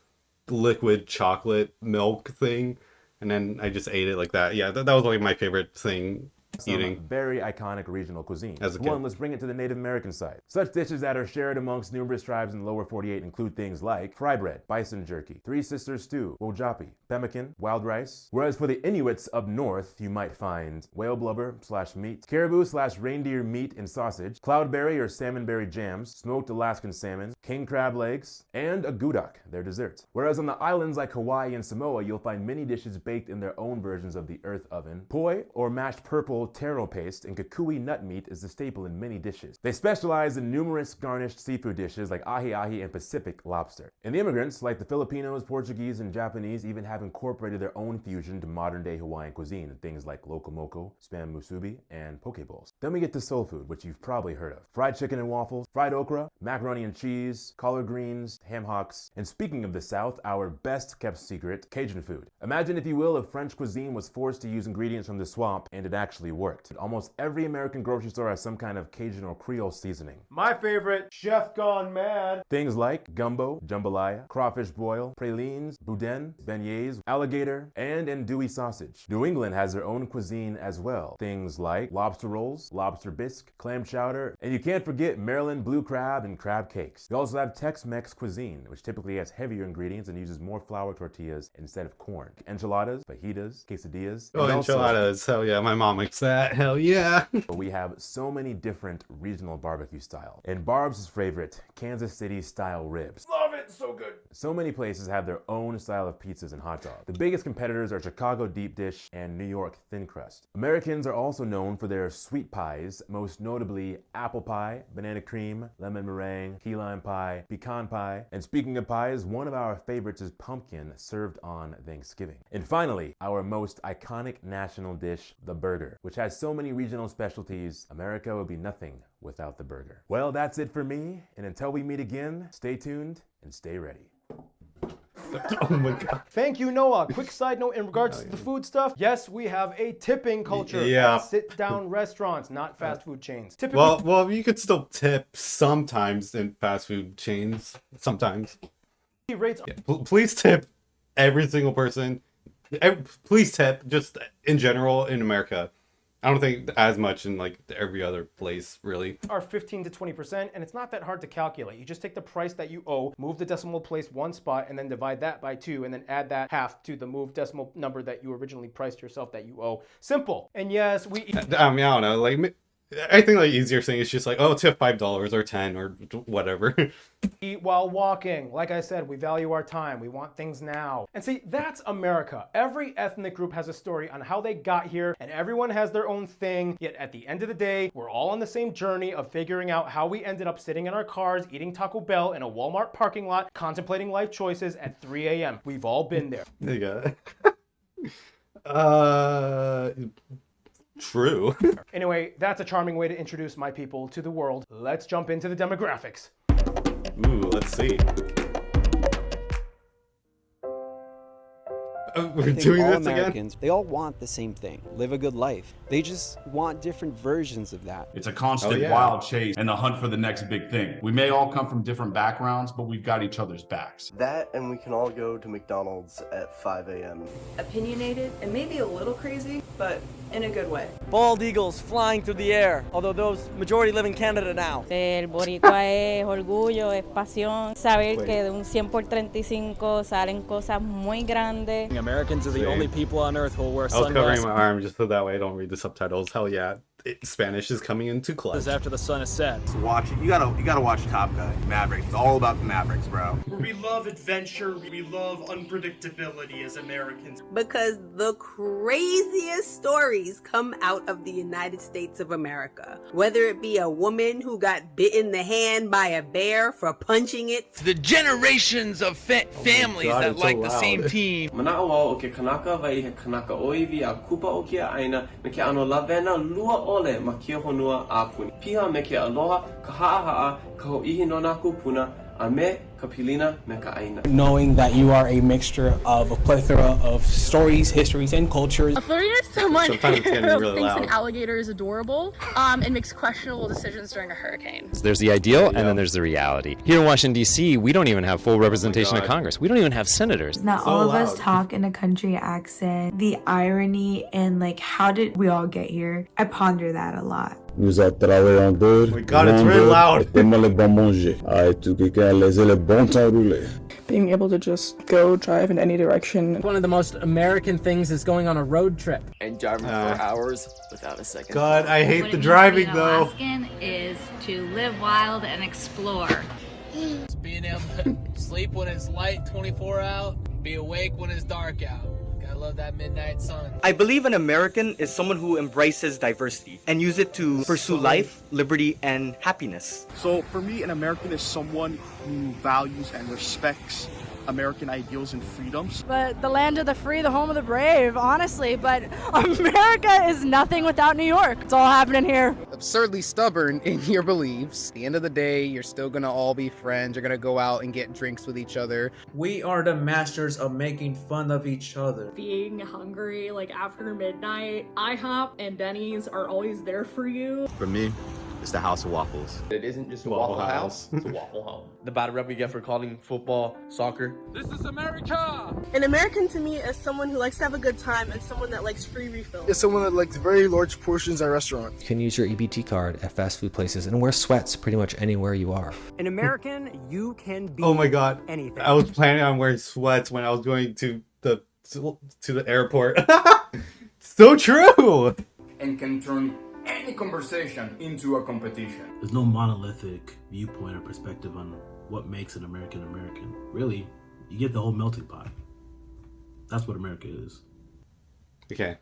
liquid chocolate milk thing. And then I just ate it like that. Yeah, that was like my favorite thing eating. Very iconic regional cuisine. As a kid. One, let's bring it to the Native American side. Such dishes that are shared amongst numerous tribes in the lower 48 include things like fry bread, bison jerky, Three Sisters stew, wojapi, pemmican, wild rice. Whereas for the Inuits up north, you might find whale blubber / meat, caribou / reindeer meat and sausage, cloudberry or salmonberry jams, smoked Alaskan salmon, king crab legs, and a gudok, their dessert. Whereas on the islands like Hawaii and Samoa, you'll find many dishes baked in their own versions of the earth oven. Poi, or mashed purple taro paste, and kukui nut meat is the staple in many dishes. They specialize in numerous garnished seafood dishes like ahi-ahi and Pacific lobster. And the immigrants, like the Filipinos, Portuguese, and Japanese, even have incorporated their own fusion to modern-day Hawaiian cuisine in things like lokomoko, spam musubi, and poke bowls. Then we get to soul food, which you've probably heard of. Fried chicken and waffles, fried okra, macaroni and cheese, collard greens, ham hocks, and speaking of the South, our best-kept secret, Cajun food. Imagine, if you will, if French cuisine was forced to use ingredients from the swamp and it actually worked. Almost every American grocery store has some kind of Cajun or Creole seasoning. My favorite, Chef Gone Mad. Things like gumbo, jambalaya, crawfish boil, pralines, boudin, beignets, alligator, and andouille sausage. New England has their own cuisine as well. Things like lobster rolls, lobster bisque, clam chowder, and you can't forget Maryland blue crab and crab cakes. We also have Tex-Mex cuisine, which typically has heavier ingredients and uses more flour tortillas instead of corn. Enchiladas, fajitas, quesadillas. Oh, enchiladas. Hell yeah, my mom makes that. Hell yeah. We have so many different regional barbecue styles. And Barb's favorite, Kansas City style ribs. Love it, so good. So many places have their own style of pizzas and hot dogs. The biggest competitors are Chicago deep dish and New York thin crust. Americans are also known for their sweet pies, most notably apple pie, banana cream, lemon meringue, key lime pie, pecan pie. And speaking of pies, one of our favorites is pumpkin, served on Thanksgiving. And finally, our most iconic national dish, the burger, which has so many regional specialties, America would be nothing without the burger. Well, that's it for me, and until we meet again, stay tuned and stay ready. Oh my god. Thank you, Noah. Quick side note in regards to the food stuff. Yes, we have a tipping culture Yeah. at sit-down restaurants, not fast food chains. Typically, Well, you could still tip sometimes in fast food chains. Sometimes. rates Yeah. Please tip every single person. Please tip, just in general in America. I don't think as much in like every other place, really. are 15 to 20%, and it's not that hard to calculate. You just take the price that you owe, move the decimal place one spot, and then divide that by 2, and then add that half to the moved decimal number that you originally priced yourself that you owe. Simple. And yes, we I mean, I don't know. Like, I think like easier thing is just like, oh, tip $5 or 10 or whatever. eat while walking. Like I said, we value our time. We want things now. And see, that's America. Every ethnic group has a story on how they got here, and everyone has their own thing. Yet at the end of the day, we're all on the same journey of figuring out how we ended up sitting in our cars, eating Taco Bell in a Walmart parking lot, contemplating life choices at 3 a.m. We've all been there. Yeah. True. Anyway, that's a charming way to introduce my people to the world. Let's jump into the demographics. Ooh, let's see. We're I think doing all this again? Americans, they all want the same thing, live a good life. They just want different versions of that. It's a constant wild chase and the hunt for the next big thing. We may all come from different backgrounds, but we've got each other's backs. That, and we can all go to McDonald's at 5 a.m. Opinionated and maybe a little crazy, but in a good way. Bald eagles flying through the air, although those majority live in Canada now. El boricua es orgullo, es pasión, saber que de un 100 por 35 salen cosas muy grandes. Americans are the only people on earth who will wear I was covering sunglasses my arm just so that way I don't read the subtitles. Hell yeah. Spanish is coming into clutch. after the sun is set. Watch it. You gotta watch Top Gun. Mavericks. It's all about the Mavericks, bro. We love adventure. We love unpredictability as Americans. Because the craziest stories come out of the United States of America. Whether it be a woman who got bit in the hand by a bear for punching it. The generations of families that like the same team. Mana'awa o ke kanaka vai he kanaka oiwi a kupa o kia aina me ke ano lavena lua ole ma kia honua a puni. Piha me ke aloha ka ha'aha'a ka ho'ihi no nāku puna a me ka pilina me ka aina. Knowing that you are a mixture of a plethora of stories, histories, and cultures. A foreigner is someone who thinks really an alligator is adorable and makes questionable decisions during a hurricane. There's the ideal and then there's the reality. Here in Washington, D.C., we don't even have full representation of Congress. We don't even have senators. Not all of us talk in a country accent. The irony and like, how did we all get here? I ponder that a lot. Nous travaillons dur. Oh my God, it's very loud. Le bon manger. Tout quelqu'un laisser le bon temps rouler. Being able to just go drive in any direction. One of the most American things is going on a road trip. And driving for hours without a second. God, I hate the driving though. Alaskan is to live wild and explore. Just being able to sleep when it's light 24 out, be awake when it's dark out. I love that midnight sun. I believe an American is someone who embraces diversity and use it to pursue life, liberty, and happiness. So for me, an American is someone who values and respects American ideals and freedoms. But the land of the free, the home of the brave, honestly. But America is nothing without New York. It's all happening here. Absurdly stubborn in your beliefs. At the end of the day, you're still gonna all be friends. You're gonna go out and get drinks with each other. We are the masters of making fun of each other. Being hungry, like after midnight, IHOP and Denny's are always there for you. For me, it's the House of Waffles. It isn't just a Waffle House, it's a Waffle Home. The bad rep we get for calling football soccer. This is America! An American to me is someone who likes to have a good time and someone that likes free refills. It's someone that likes very large portions at restaurants. You can use your EBT card at fast food places and wear sweats pretty much anywhere you are. An American, you can be Oh my God. anything. I was planning on wearing sweats when I was going to the airport. So true! And can turn any conversation into a competition. There's no monolithic viewpoint or perspective on what makes an American American. Really, you get the whole melting pot. That's what America is. Okay.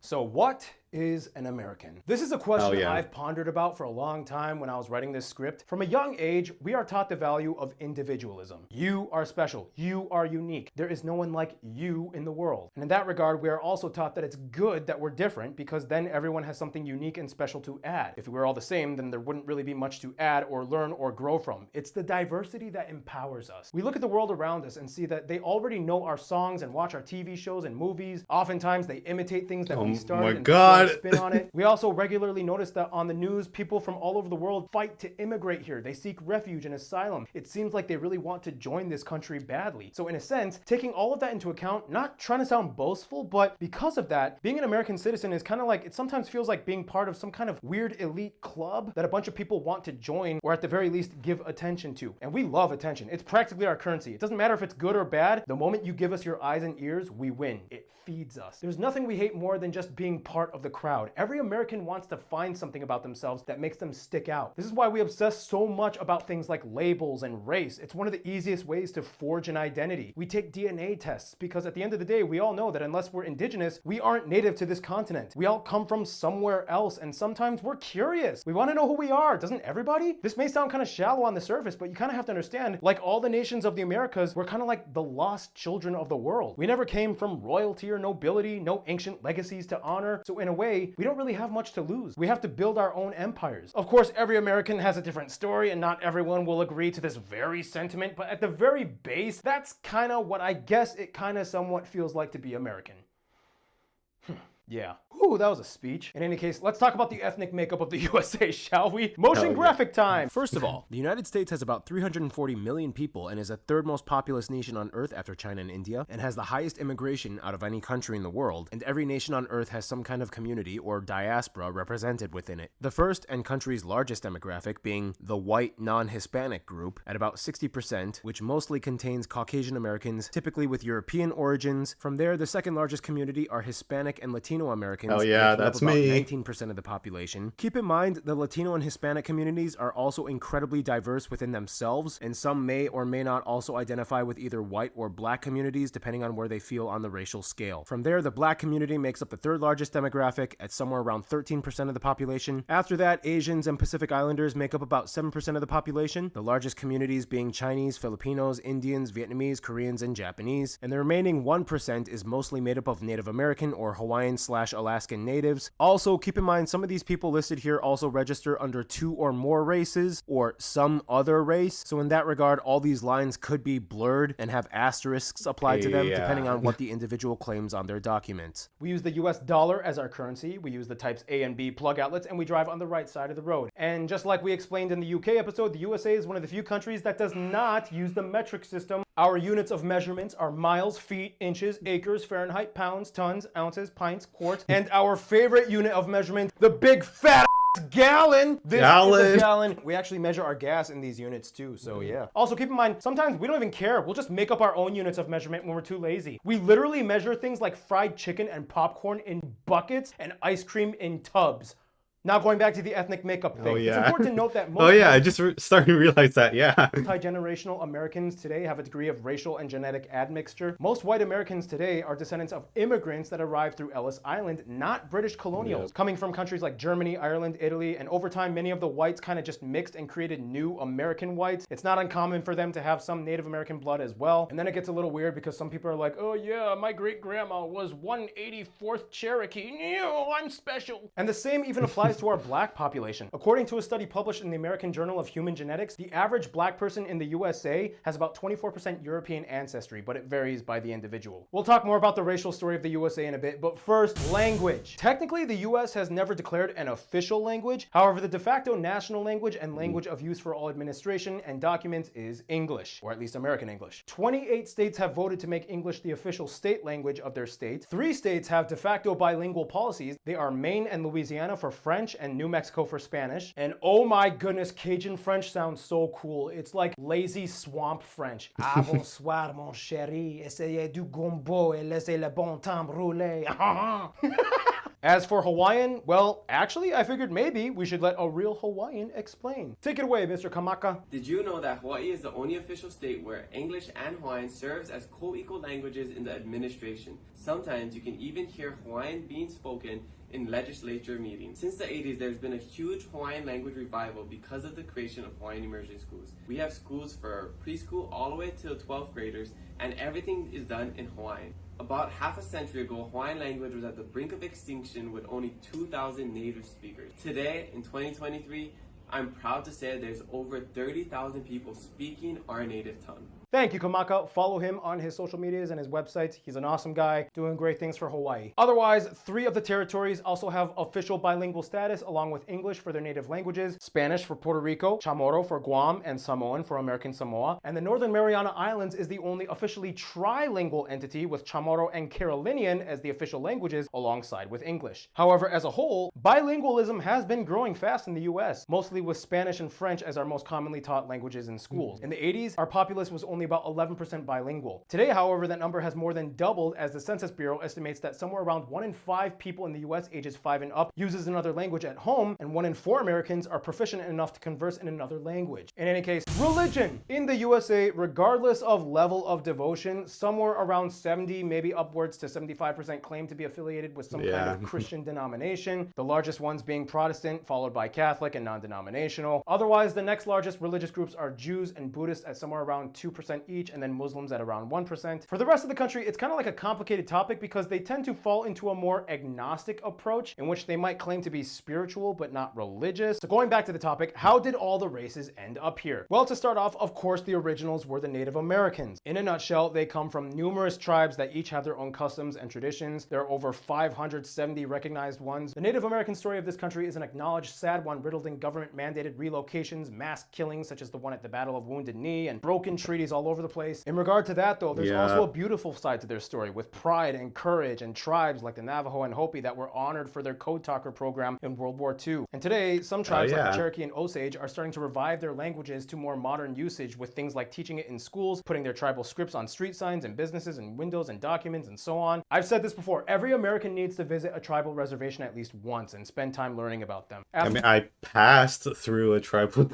So what is an American? This is a question I've pondered about for a long time when I was writing this script. From a young age, we are taught the value of individualism. You are special. You are unique. There is no one like you in the world. And in that regard, we are also taught that it's good that we're different because then everyone has something unique and special to add. If we were all the same, then there wouldn't really be much to add or learn or grow from. It's the diversity that empowers us. We look at the world around us and see that they already know our songs and watch our TV shows and movies. Oftentimes, they imitate things that we started and throw a spin on it. We also regularly notice that on the news, people from all over the world fight to immigrate here. They seek refuge and asylum. It seems like they really want to join this country badly. So in a sense, taking all of that into account, not trying to sound boastful, but because of that, being an American citizen is kind of like, it sometimes feels like being part of some kind of weird elite club that a bunch of people want to join, or at the very least give attention to. And we love attention. It's practically our currency. It doesn't matter if it's good or bad. The moment you give us your eyes and ears, we win. It feeds us. There's nothing we hate more than just being part of the crowd. Every American wants to find something about themselves that makes them stick out. This is why we obsess so much about things like labels and race. It's one of the easiest ways to forge an identity. We take DNA tests because at the end of the day, we all know that unless we're indigenous, we aren't native to this continent. We all come from somewhere else, and sometimes we're curious. We want to know who we are, doesn't everybody? This may sound kind of shallow on the surface, but you kind of have to understand, like all the nations of the Americas, we're kind of like the lost children of the world. We never came from royalty or nobility, no ancient legacies to honor. So in a way, we don't really have much to lose. We have to build our own empires. Of course, every American has a different story, and not everyone will agree to this very sentiment, but at the very base, that's kind of what I guess it kind of somewhat feels like to be American. Yeah. Ooh, that was a speech. In any case, let's talk about the ethnic makeup of the USA, shall we? Motion graphic time! First of all, the United States has about 340 million people and is the third most populous nation on Earth after China and India, and has the highest immigration out of any country in the world, and every nation on Earth has some kind of community or diaspora represented within it. The first and country's largest demographic being the white non-Hispanic group at about 60%, which mostly contains Caucasian Americans, typically with European origins. From there, the second largest community are Hispanic and Latino Americans. Oh yeah, that's about me. 19% of the population. Keep in mind, the Latino and Hispanic communities are also incredibly diverse within themselves, and some may or may not also identify with either white or black communities, depending on where they feel on the racial scale. From there, the black community makes up the third largest demographic at somewhere around 13% of the population. After that, Asians and Pacific Islanders make up about 7% of the population, the largest communities being Chinese, Filipinos, Indians, Vietnamese, Koreans, and Japanese, and the remaining 1% is mostly made up of Native American or Hawaiian/Alaskan natives. Also, keep in mind, some of these people listed here also register under 2 or more races or some other race. So in that regard, all these lines could be blurred and have asterisks applied to them depending on what the individual claims on their documents. We use the US dollar as our currency. We use the types A and B plug outlets, and we drive on the right side of the road. And just like we explained in the UK episode, the USA is one of the few countries that does not use the metric system. Our units of measurements are miles, feet, inches, acres, Fahrenheit, pounds, tons, ounces, pints, quarts, and our favorite unit of measurement, the big fat gallon. This is a gallon. We actually measure our gas in these units too, so yeah. Also, keep in mind, sometimes we don't even care. We'll just make up our own units of measurement when we're too lazy. We literally measure things like fried chicken and popcorn in buckets and ice cream in tubs. Now going back to the ethnic makeup thing, it's important to note that most I just started to realize that, multi-generational Americans today have a degree of racial and genetic admixture. Most white Americans today are descendants of immigrants that arrived through Ellis Island, not British colonials, coming from countries like Germany, Ireland, Italy, and over time many of the whites kind of just mixed and created new American whites. It's not uncommon for them to have some Native American blood as well. And then it gets a little weird because some people are like, oh yeah, my great-grandma was 184th Cherokee. No, I'm special. And the same even applies to our black population. According to a study published in the American Journal of Human Genetics, the average black person in the USA has about 24% European ancestry, but it varies by the individual. We'll talk more about the racial story of the USA in a bit, but first, language. Technically, the US has never declared an official language. However, the de facto national language and language of use for all administration and documents is English, or at least American English. 28 states have voted to make English the official state language of their state. 3 states have de facto bilingual policies. They are Maine and Louisiana for French and New Mexico for Spanish. And oh my goodness, Cajun French sounds so cool. It's like lazy swamp French. Ah, bonsoir, mon chéri. Essayez du gombo et laissez le bon temps rouler. As for Hawaiian, well, actually, I figured maybe we should let a real Hawaiian explain. Take it away, Mr. Kamaka. Did you know that Hawaii is the only official state where English and Hawaiian serves as co-equal languages in the administration? Sometimes you can even hear Hawaiian being spoken in legislature meetings. Since the 80s, there's been a huge Hawaiian language revival because of the creation of Hawaiian immersion schools. We have schools for preschool all the way to 12th graders, and everything is done in Hawaiian. About half a century ago, Hawaiian language was at the brink of extinction with only 2,000 native speakers. Today, in 2023, I'm proud to say there's over 30,000 people speaking our native tongue. Thank you, Kamaka. Follow him on his social medias and his websites. He's an awesome guy doing great things for Hawaii. Otherwise, 3 of the territories also have official bilingual status along with English for their native languages, Spanish for Puerto Rico, Chamorro for Guam, and Samoan for American Samoa. And the Northern Mariana Islands is the only officially trilingual entity with Chamorro and Carolinian as the official languages alongside with English. However, as a whole, bilingualism has been growing fast in the US, mostly with Spanish and French as our most commonly taught languages in schools. In the 80s, our populace was only about 11% bilingual. Today, however, that number has more than doubled as the Census Bureau estimates that somewhere around 1 in 5 people in the US ages 5 and up uses another language at home, and 1 in 4 Americans are proficient enough to converse in another language. In any case, religion. In the USA, regardless of level of devotion, somewhere around 70, maybe upwards to 75% claim to be affiliated with some kind of Christian denomination, the largest ones being Protestant, followed by Catholic and non-denominational. non-denominational. Otherwise, the next largest religious groups are Jews and Buddhists at somewhere around 2% each, and then Muslims at around 1%. For the rest of the country, it's kind of like a complicated topic because they tend to fall into a more agnostic approach in which they might claim to be spiritual but not religious. So going back to the topic, how did all the races end up here? Well, to start off, of course, the originals were the Native Americans. In a nutshell, they come from numerous tribes that each have their own customs and traditions. There are over 570 recognized ones. The Native American story of this country is an acknowledged sad one, riddled in government-mandated relocations, mass killings such as the one at the Battle of Wounded Knee, and broken treaties all over the place. In regard to that, though, there's also a beautiful side to their story with pride and courage and tribes like the Navajo and Hopi that were honored for their code talker program in World War II. And today, some tribes like the Cherokee and Osage are starting to revive their languages to more modern usage with things like teaching it in schools, putting their tribal scripts on street signs and businesses and windows and documents and so on. I've said this before, every American needs to visit a tribal reservation at least once and spend time learning about them. I mean, I passed through a tribal...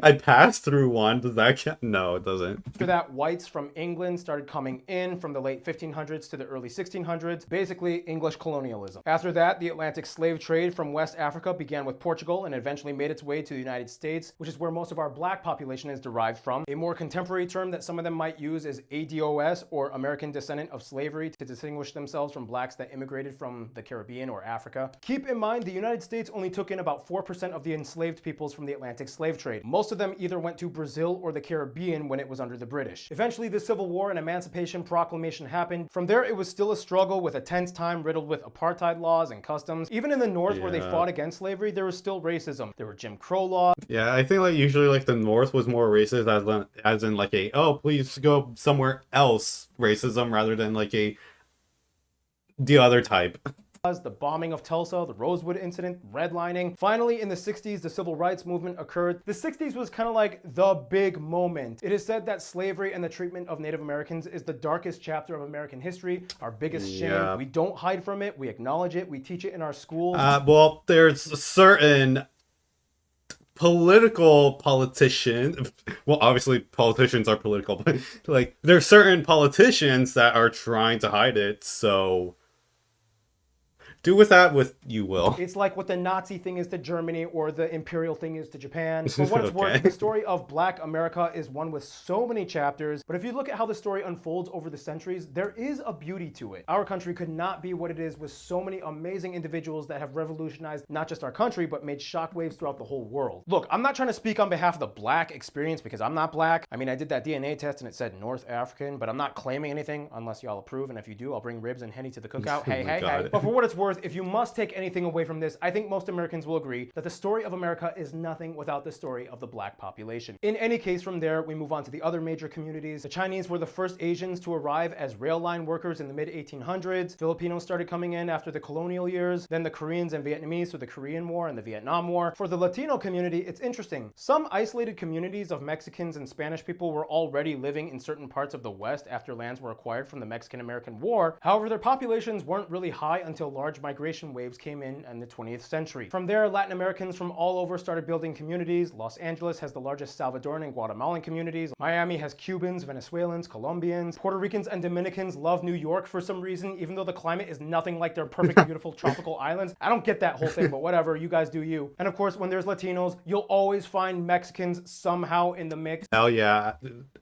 I passed through one. Does that count? No, it doesn't. After that, whites from England started coming in from the late 1500s to the early 1600s, basically English colonialism. After that, the Atlantic slave trade from West Africa began with Portugal and eventually made its way to the United States, which is where most of our black population is derived from. A more contemporary term that some of them might use is ADOS, or American Descendant of Slavery, to distinguish themselves from blacks that immigrated from the Caribbean or Africa. Keep in mind, the United States only took in about 4% of the enslaved peoples from the Atlantic slave trade. Most of them either went to Brazil or the Caribbean when it was under the British. Eventually, the Civil War and Emancipation Proclamation happened. From there, it was still a struggle with a tense time riddled with apartheid laws and customs. Even in the North, where they fought against slavery, there was still racism. There were Jim Crow laws. Yeah, I think like usually like the North was more racist as in like a, oh, please go somewhere else racism rather than like the other type. The bombing of Tulsa, the Rosewood incident, redlining. Finally, in the 60s, the civil rights movement occurred. The 60s was kind of like the big moment. It is said that slavery and the treatment of Native Americans is the darkest chapter of American history, our biggest shame. We don't hide from it. We acknowledge it. We teach it in our schools. Well, there's certain politicians, well, obviously politicians are political, but like there's certain politicians that are trying to hide it, so do with that what you will. It's like what the Nazi thing is to Germany or the imperial thing is to Japan. For what it's worth, the story of Black America is one with so many chapters, but if you look at how the story unfolds over the centuries, there is a beauty to it. Our country could not be what it is with so many amazing individuals that have revolutionized not just our country, but made shockwaves throughout the whole world. Look, I'm not trying to speak on behalf of the Black experience because I'm not Black. I mean, I did that DNA test and it said North African, but I'm not claiming anything unless y'all approve, and if you do, I'll bring ribs and Henny to the cookout. Hey, hey. But for what it's worth, if you must take anything away from this, I think most Americans will agree that the story of America is nothing without the story of the Black population. In any case, from there, we move on to the other major communities. The Chinese were the first Asians to arrive as rail line workers in the mid-1800s. Filipinos started coming in after the colonial years. Then the Koreans and Vietnamese through the Korean War and the Vietnam War. For the Latino community, it's interesting. Some isolated communities of Mexicans and Spanish people were already living in certain parts of the West after lands were acquired from the Mexican-American War. However, their populations weren't really high until large migration waves came in the 20th century. From there, Latin Americans from all over started building communities. Los Angeles has the largest Salvadoran and Guatemalan communities. Miami has Cubans, Venezuelans, Colombians. Puerto Ricans and Dominicans love New York for some reason, even though the climate is nothing like their perfect, beautiful tropical islands. I don't get that whole thing, but whatever, you guys do you. And of course, when there's Latinos, you'll always find Mexicans somehow in the mix. Hell yeah.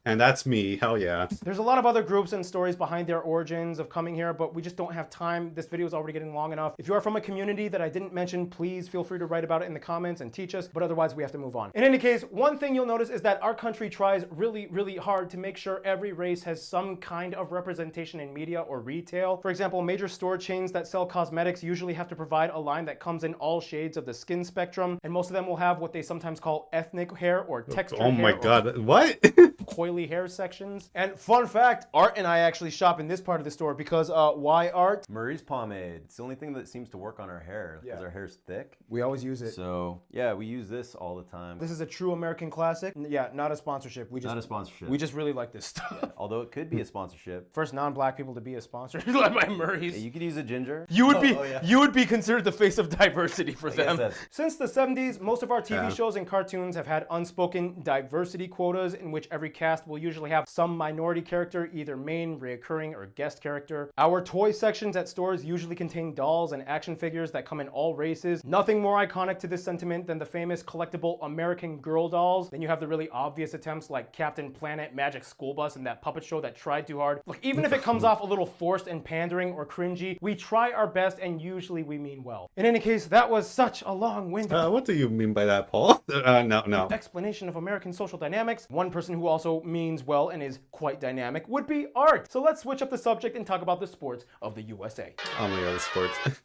And that's me. Hell yeah. There's a lot of other groups and stories behind their origins of coming here, but we just don't have time. This video is already getting long enough. If you are from a community that I didn't mention, please feel free to write about it in the comments and teach us, but otherwise we have to move on. In any case, one thing you'll notice is that our country tries really, really hard to make sure every race has some kind of representation in media or retail. For example, major store chains that sell cosmetics usually have to provide a line that comes in all shades of the skin spectrum, and most of them will have what they sometimes call ethnic hair or textured hair. Oh my god, what? Coily hair sections. And fun fact, Art and I actually shop in this part of the store because why Art? Murray's pomade. It's the only thing that seems to work on our hair because our hair's thick. We always use it. So yeah, we use this all the time. This is a true American classic. Yeah, not a sponsorship. Not a sponsorship. We just really like this stuff. Yeah, although it could be a sponsorship. First non-black people to be a sponsor led by Murray's. Yeah, you could use a ginger. You would be considered the face of diversity for them. Since the 70s, most of our TV shows and cartoons have had unspoken diversity quotas in which every cast will usually have some minority character, either main, reoccurring, or guest character. Our toy sections at stores usually contain dolls and action figures that come in all races. Nothing more iconic to this sentiment than the famous collectible American Girl dolls. Then you have the really obvious attempts like Captain Planet, Magic School Bus, and that puppet show that tried too hard. Look, even if it comes off a little forced and pandering or cringy, we try our best and usually we mean well. In any case, that was such a long-winded What do you mean by that, Paul? No. explanation of American social dynamics. One person who also means well and is quite dynamic would be Art. So let's switch up the subject and talk about the sports of the USA. Oh my god, the sports.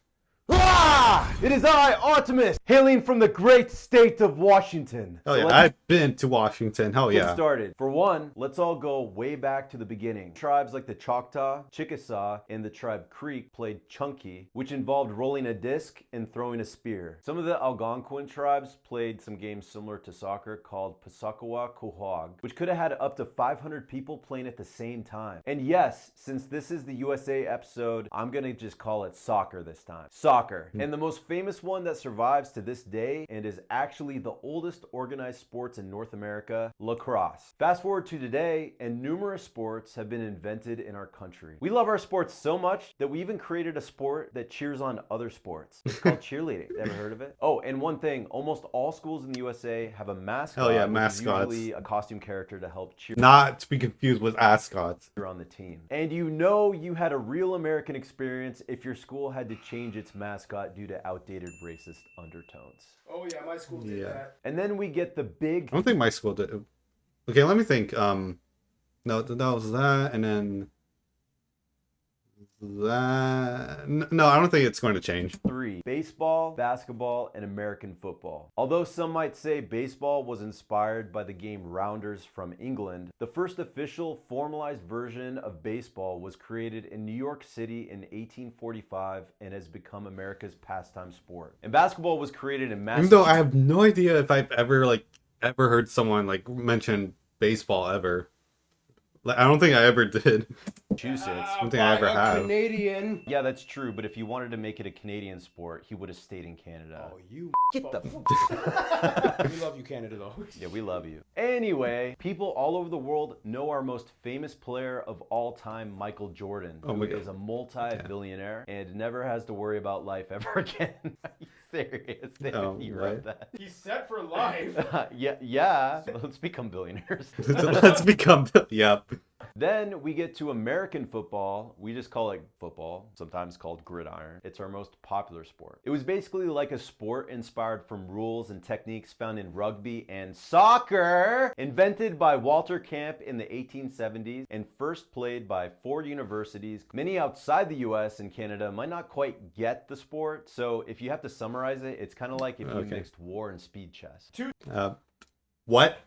It is I, Artemis, hailing from the great state of Washington. Oh yeah, I've been to Washington. Hell yeah. Get started. For one, let's all go way back to the beginning. Tribes like the Choctaw, Chickasaw, and the tribe Creek played chunky, which involved rolling a disc and throwing a spear. Some of the Algonquin tribes played some games similar to soccer called Pasakawa Quahog, which could have had up to 500 people playing at the same time. And yes, since this is the USA episode, I'm gonna just call it soccer this time. Soccer. And the most famous one that survives to this day and is actually the oldest organized sports in North America, lacrosse. Fast forward to today, and numerous sports have been invented in our country. We love our sports so much that we even created a sport that cheers on other sports. It's called cheerleading. Ever heard of it? Oh, and one thing, almost all schools in the USA have a mascot. Hell yeah, which is mascots. usually a costume character to help cheer. Not to be confused with ascots. On the team. And you know you had a real American experience if your school had to change its mascot due to outdated racist undertones. Oh yeah, my school did that. And then we get the big... I don't think my school did. Okay, let me think. No, that was that, and then that. No, I don't think it's going to change. 3. Baseball, basketball, and American football. Although some might say baseball was inspired by the game rounders from England, the first official formalized version of baseball was created in New York City in 1845 and has become America's pastime sport. And basketball was created in Massachusetts. Even though I have no idea if I've ever heard someone mention baseball ever. I don't think I ever did. Massachusetts. I don't think I ever have. Canadian. Yeah, that's true, but if you wanted to make it a Canadian sport, he would have stayed in Canada. Oh, you Get the... We love you, Canada, though. Yeah, we love you. Anyway, people all over the world know our most famous player of all time, Michael Jordan, who is a multi-billionaire and never has to worry about life ever again. Are you serious? You wrote that. He's set for life. Yeah. Let's become billionaires. Let's become... Yep. Then we get to American football. We just call it football, sometimes called gridiron. It's our most popular sport. It was basically like a sport inspired from rules and techniques found in rugby and soccer, invented by Walter Camp in the 1870s and first played by 4 universities. Many outside the US and Canada might not quite get the sport, so if you have to summarize it, it's kind of like if you mixed war and speed chess. What?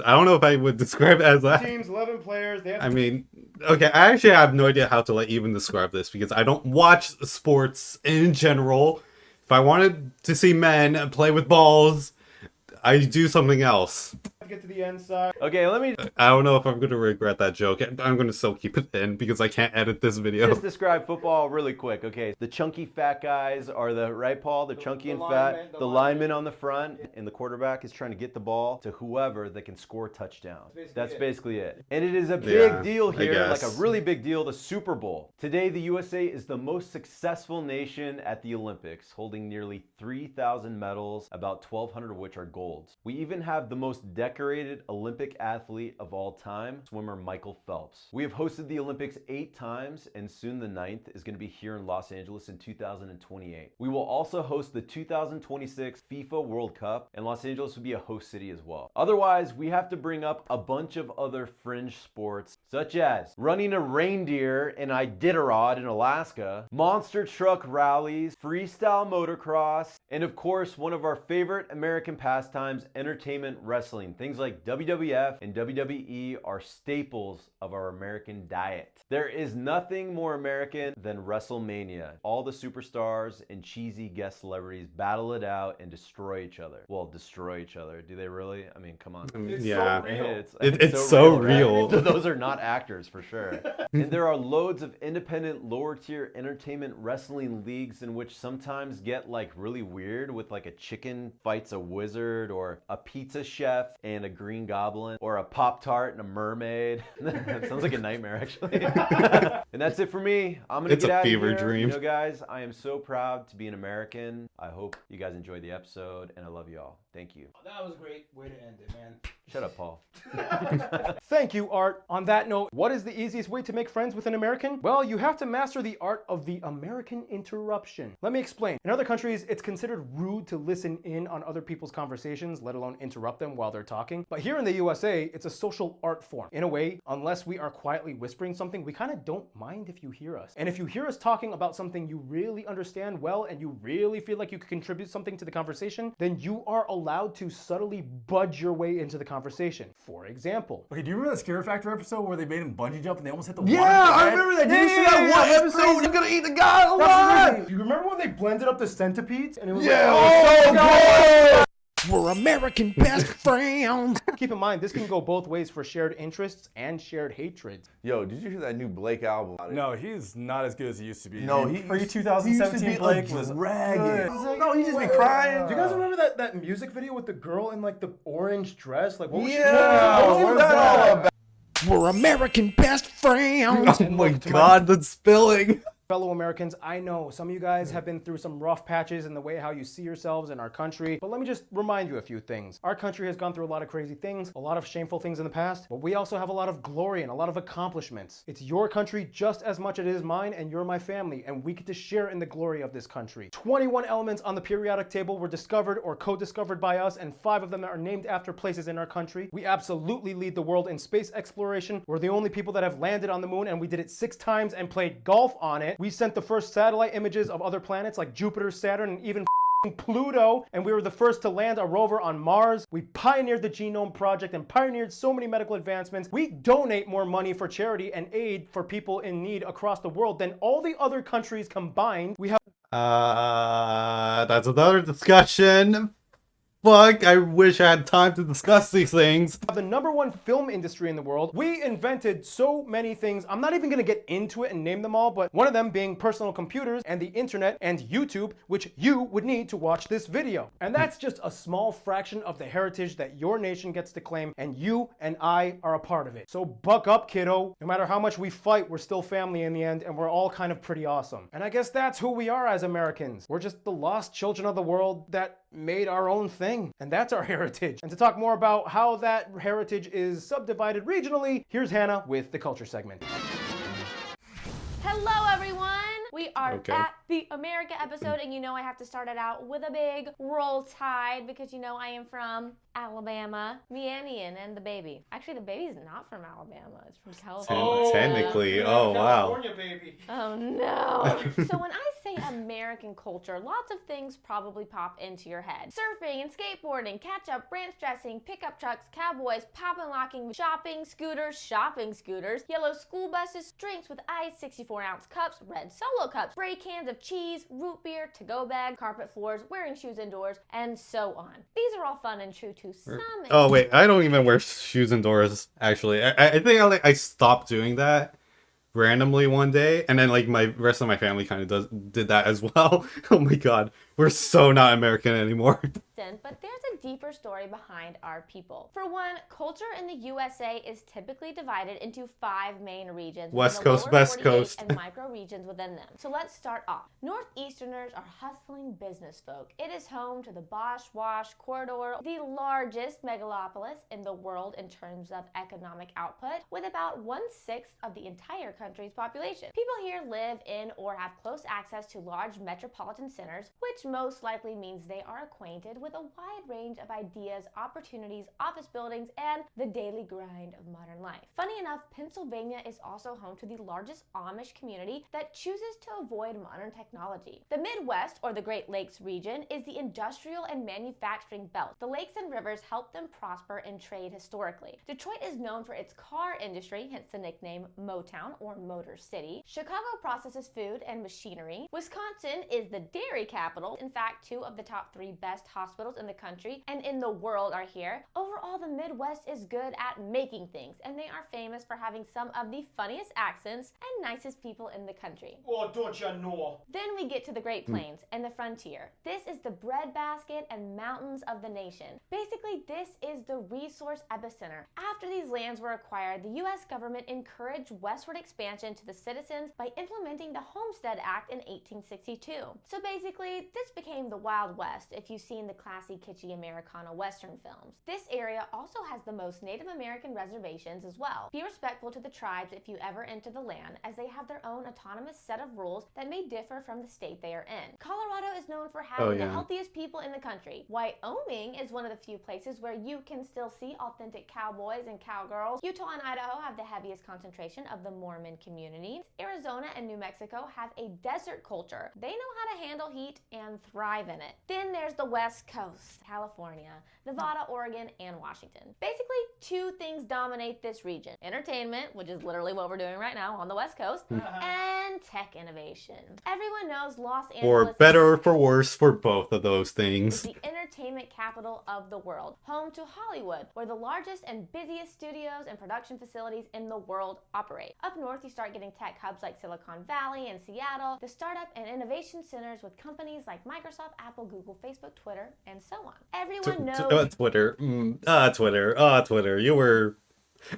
I don't know if I would describe it as that. Teams, 11 players. I mean, okay, I actually have no idea how to even describe this because I don't watch sports in general. If I wanted to see men play with balls, I do something else. Get to the end side. Okay, let me... I don't know if I'm going to regret that joke. I'm going to still keep it in because I can't edit this video. Just describe football really quick. Okay, the chunky fat guys are right, Paul? The chunky and fat. The lineman on the front, and the quarterback is trying to get the ball to whoever that can score touchdowns. That's basically it. And it is a big deal here, like a really big deal, the Super Bowl. Today, the USA is the most successful nation at the Olympics, holding nearly 3,000 medals, about 1,200 of which are golds. We even have the most decorated Olympic athlete of all time, swimmer Michael Phelps. We have hosted the Olympics 8 times, and soon the 9th is going to be here in Los Angeles in 2028. We will also host the 2026 FIFA World Cup, and Los Angeles will be a host city as well. Otherwise, we have to bring up a bunch of other fringe sports, such as running a reindeer in Iditarod in Alaska, monster truck rallies, freestyle motocross, and of course, one of our favorite American pastimes, entertainment wrestling. Things like WWF and WWE are staples of our American diet. There is nothing more American than WrestleMania. All the superstars and cheesy guest celebrities battle it out and destroy each other. Well, destroy each other. Do they really? I mean, come on. Yeah. It's so real. Right? Those are not actors for sure. And there are loads of independent lower tier entertainment wrestling leagues in which sometimes get really weird with a chicken fights a wizard or a pizza chef and and a green goblin, or a Pop-Tart and a mermaid. That sounds like a nightmare, actually. And that's it for me. I'm gonna get out of here. It's a fever dream. You know, guys, I am so proud to be an American. I hope you guys enjoyed the episode, and I love you all. Thank you. That was a great way to end it, man. Shut up, Paul. Thank you, Art. On that note, what is the easiest way to make friends with an American? Well, you have to master the art of the American interruption. Let me explain. In other countries, it's considered rude to listen in on other people's conversations, let alone interrupt them while they're talking. But here in the USA, it's a social art form. In a way, unless we are quietly whispering something, we kind of don't mind if you hear us. And if you hear us talking about something you really understand well and you really feel like you could contribute something to the conversation, then you are allowed to subtly budge your way into the conversation. For example. Okay, do you remember that Scare Factor episode where they made him bungee jump and they almost hit the water? Yeah, I remember that. Did you see that one episode? He's gonna eat the guy alive! Do you remember when they blended up the centipedes? And it was so good! We're American best friends. Keep in mind, this can go both ways for shared interests and shared hatreds. Yo, did you hear that new Blake album? No, he's not as good as he used to be. No, he pre-2017 Blake was ragged. No, he just be crying. Do you guys remember that music video with the girl in like the orange dress? Like, what was what was that all about? We're American best friends. Oh my god, the spilling. Fellow Americans, I know some of you guys have been through some rough patches in the way how you see yourselves in our country, but let me just remind you a few things. Our country has gone through a lot of crazy things, a lot of shameful things in the past, but we also have a lot of glory and a lot of accomplishments. It's your country just as much as it is mine, and you're my family, and we get to share in the glory of this country. 21 elements on the periodic table were discovered or co-discovered by us, and 5 of them are named after places in our country. We absolutely lead the world in space exploration. We're the only people that have landed on the moon, and we did it 6 times and played golf on it. We sent the first satellite images of other planets like Jupiter, Saturn, and even Pluto, and we were the first to land a rover on Mars. We pioneered the Genome Project and pioneered so many medical advancements. We donate more money for charity and aid for people in need across the world than all the other countries combined. We have that's another discussion. Fuck, I wish I had time to discuss these things. The #1 film industry in the world. We invented so many things. I'm not even gonna get into it and name them all, but one of them being personal computers and the internet and YouTube, which you would need to watch this video. And that's just a small fraction of the heritage that your nation gets to claim, and you and I are a part of it. So buck up, kiddo. No matter how much we fight, we're still family in the end, and we're all kind of pretty awesome. And I guess that's who we are as Americans. We're just the lost children of the world that made our own thing, and that's our heritage. And to talk more about how that heritage is subdivided regionally, here's Hannah with the culture segment. Hello everyone! We are at the America episode, and you know I have to start it out with a big Roll Tide because you know I am from Alabama. Me, Annie, and the baby. Actually, the baby's not from Alabama. It's from California. Technically, oh wow. California baby. Oh no. So when I say American culture, lots of things probably pop into your head. Surfing and skateboarding, catch-up, ranch dressing, pickup trucks, cowboys, pop and locking, shopping scooters, yellow school buses, drinks with ice, 64-ounce cups, red Solo cups, spray cans of cheese, root beer, to-go bag, carpet floors, wearing shoes indoors, and so on. These are all fun and true to some. Oh wait, I don't even wear shoes indoors, actually. I think I stopped doing that randomly one day, and then like my rest of my family kind of did that as well. Oh my god, we're so not American anymore. But there's a deeper story behind our people. For one, culture in the USA is typically divided into 5 main regions. West Coast, West Coast, and micro regions within them. So let's start off. Northeasterners are hustling business folk. It is home to the Bosch Wash Corridor, the largest megalopolis in the world in terms of economic output, with about 1/6 of the entire country's population. People here live in or have close access to large metropolitan centers, which most likely means they are acquainted with a wide range of ideas, opportunities, office buildings, and the daily grind of modern life. Funny enough, Pennsylvania is also home to the largest Amish community that chooses to avoid modern technology. The Midwest, or the Great Lakes region, is the industrial and manufacturing belt. The lakes and rivers help them prosper in trade historically. Detroit is known for its car industry, hence the nickname Motown or Motor City. Chicago processes food and machinery. Wisconsin is the dairy capital. In fact, 2 of the top 3 best hospitals in the country country and in the world are here, overall the Midwest is good at making things, and they are famous for having some of the funniest accents and nicest people in the country. Oh, don't you know? Then we get to the Great Plains and the frontier. This is the breadbasket and mountains of the nation. Basically, this is the resource epicenter. After these lands were acquired, the U.S. government encouraged westward expansion to the citizens by implementing the Homestead Act in 1862. So basically, this became the Wild West if you've seen the classy, kitschy Americana Western films. This area also has the most Native American reservations as well. Be respectful to the tribes if you ever enter the land, as they have their own autonomous set of rules that may differ from the state they are in. Colorado is known for having the healthiest people in the country. Wyoming is one of the few places where you can still see authentic cowboys and cowgirls. Utah and Idaho have the heaviest concentration of the Mormon communities. Arizona and New Mexico have a desert culture. They know how to handle heat and thrive in it. Then there's the West Coast, California, Nevada, Oregon, and Washington. Basically, two things dominate this region: entertainment, which is literally what we're doing right now on the West Coast, and tech innovation. Everyone knows Los Angeles, For better or for worse, for both of those things, is the entertainment capital of the world, home to Hollywood, where the largest and busiest studios and production facilities in the world operate. Up north, you start getting tech hubs like Silicon Valley and Seattle, the startup and innovation centers with companies like Microsoft, Apple, Google, Facebook, Twitter, and so on. Everyone knows Twitter. Twitter. You were...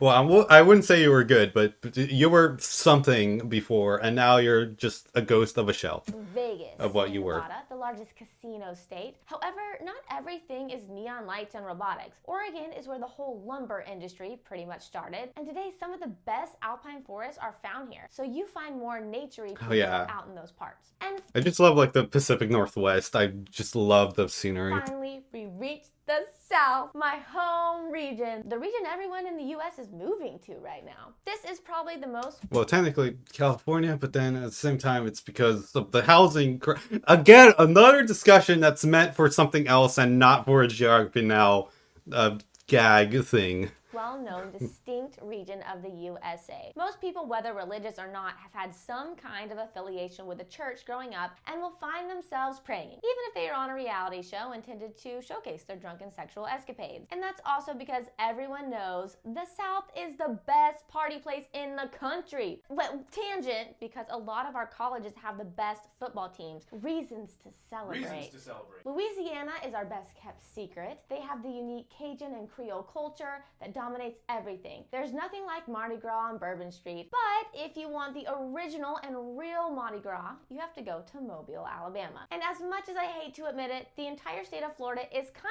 Well, I wouldn't say you were good, but you were something before, and now you're just a ghost of a shell. Vegas, of what you were. Nevada, the largest casino state. However, not everything is neon lights and robotics. Oregon is where the whole lumber industry pretty much started, and today some of the best alpine forests are found here. So you find more naturey people out in those parts. And I just love like the Pacific Northwest. I just love the scenery. finally, we reached the South, my home region, the region everyone in the U.S. is moving to right now. This is probably the most... Well, technically California, but then at the same time, it's because of the housing. Again, another discussion that's meant for something else and not for a geography now gag thing. well-known, distinct region of the USA. Most people, whether religious or not, have had some kind of affiliation with the church growing up and will find themselves praying, even if they are on a reality show intended to showcase their drunken sexual escapades. And that's also because everyone knows the South is the best party place in the country. But tangent, because a lot of our colleges have the best football teams. Reasons to celebrate. Louisiana is our best kept secret. They have the unique Cajun and Creole culture that dominates everything. There's nothing like Mardi Gras on Bourbon Street, but if you want the original and real Mardi Gras, you have to go to Mobile, Alabama. And as much as I hate to admit it, the entire state of Florida is kind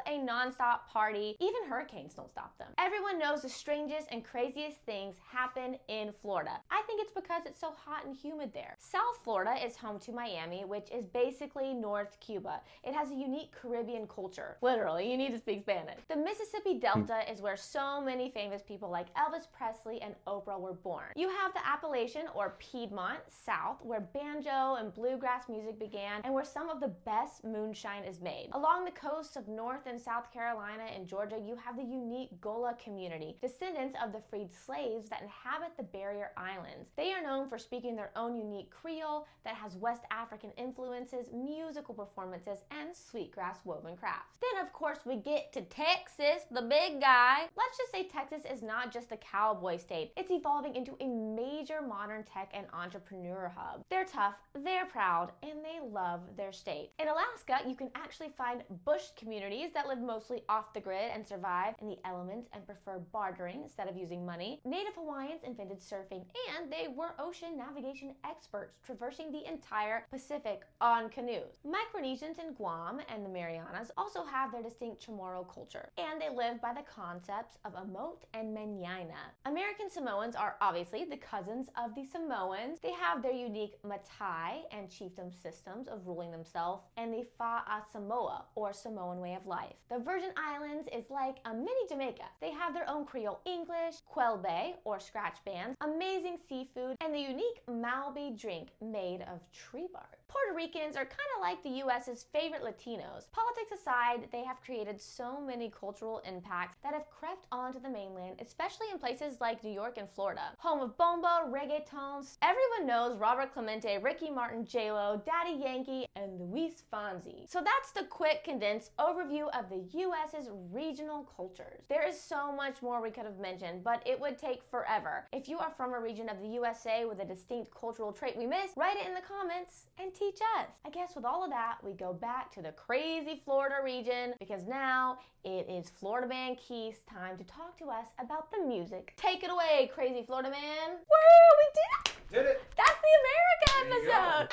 of a non-stop party. Even hurricanes don't stop them. Everyone knows the strangest and craziest things happen in Florida. I think it's because it's so hot and humid there. South Florida is home to Miami, which is basically North Cuba. It has a unique Caribbean culture. Literally, you need to speak Spanish. The Mississippi Delta is where so many famous people like Elvis Presley and Oprah were born. You have the Appalachian or Piedmont South, where banjo and bluegrass music began and where some of the best moonshine is made. Along the coasts of North and South Carolina and Georgia, you have the unique Gullah community, descendants of the freed slaves that inhabit the Barrier Islands. They are known for speaking their own unique Creole that has West African influences, musical performances, and sweetgrass woven crafts. Then, of course, we get to Texas, the big guy. Let's just say Texas is not just the cowboy state. It's evolving into a major modern tech and entrepreneur hub. They're tough, they're proud, and they love their state. In Alaska, you can actually find bush communities that live mostly off the grid and survive in the elements and prefer bartering instead of using money. Native Hawaiians invented surfing, and they were ocean navigation experts, traversing the entire Pacific on canoes. Micronesians in Guam and the Marianas also have their distinct Chamorro culture, and they live by the concepts of emote and meñaina. American Samoans are obviously the cousins of the Samoans. They have their unique Matai and chiefdom systems of ruling themselves, and the Fa'a Samoa, or Samoan way of life. The Virgin Islands is like a mini Jamaica. They have their own Creole English, Quelbe, or scratch bands, amazing seafood, and the unique Malby drink made of tree bark. Puerto Ricans are kind of like the US's favorite Latinos. Politics aside, they have created so many cultural impacts that have crept onto the mainland, especially in places like New York and Florida. Home of bomba, reggaeton. Everyone knows Robert Clemente, Ricky Martin, J-Lo, Daddy Yankee, and Luis Fonsi. So that's the quick, condensed overview of the US's regional cultures. There is so much more we could have mentioned, but it would take forever. If you are from a region of the USA with a distinct cultural trait we miss, write it in the comments and teach us. I guess with all of that, we go back to the crazy Florida region because now it is Florida Man Keith's time to talk to us about the music. Take it away, crazy Florida Man. Woo, we did it! Did it! That's the America episode!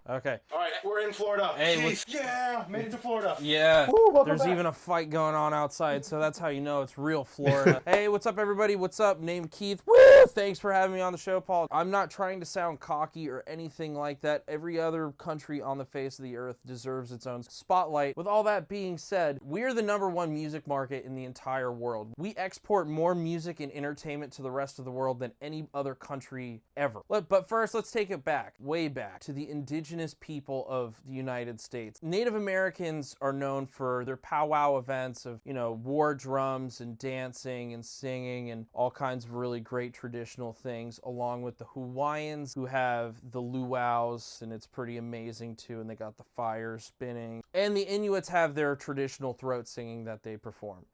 Okay. All right, we're in Florida. Hey, Keith, yeah, made it to Florida. Yeah, Woo, welcome there's back. even a fight going on outside, so that's how you know it's real Florida. Hey, what's up, everybody? What's up? Named Keith. Woo! Thanks for having me on the show, Paul. I'm not trying to sound cocky or anything like that. Every other country on the face of the earth deserves its own spotlight. With all that being said, we're the #1 music market in the entire world. We export more music and entertainment to the rest of the world than any other country ever. But first, let's take it back, way back, to the indigenous people of the United States. Native Americans are known for their powwow events of, war drums and dancing and singing and all kinds of really great traditional things, along with the Hawaiians who have the luau's, and it's pretty amazing too, and they got the fire spinning. And the Inuits have their traditional throat singing that they perform.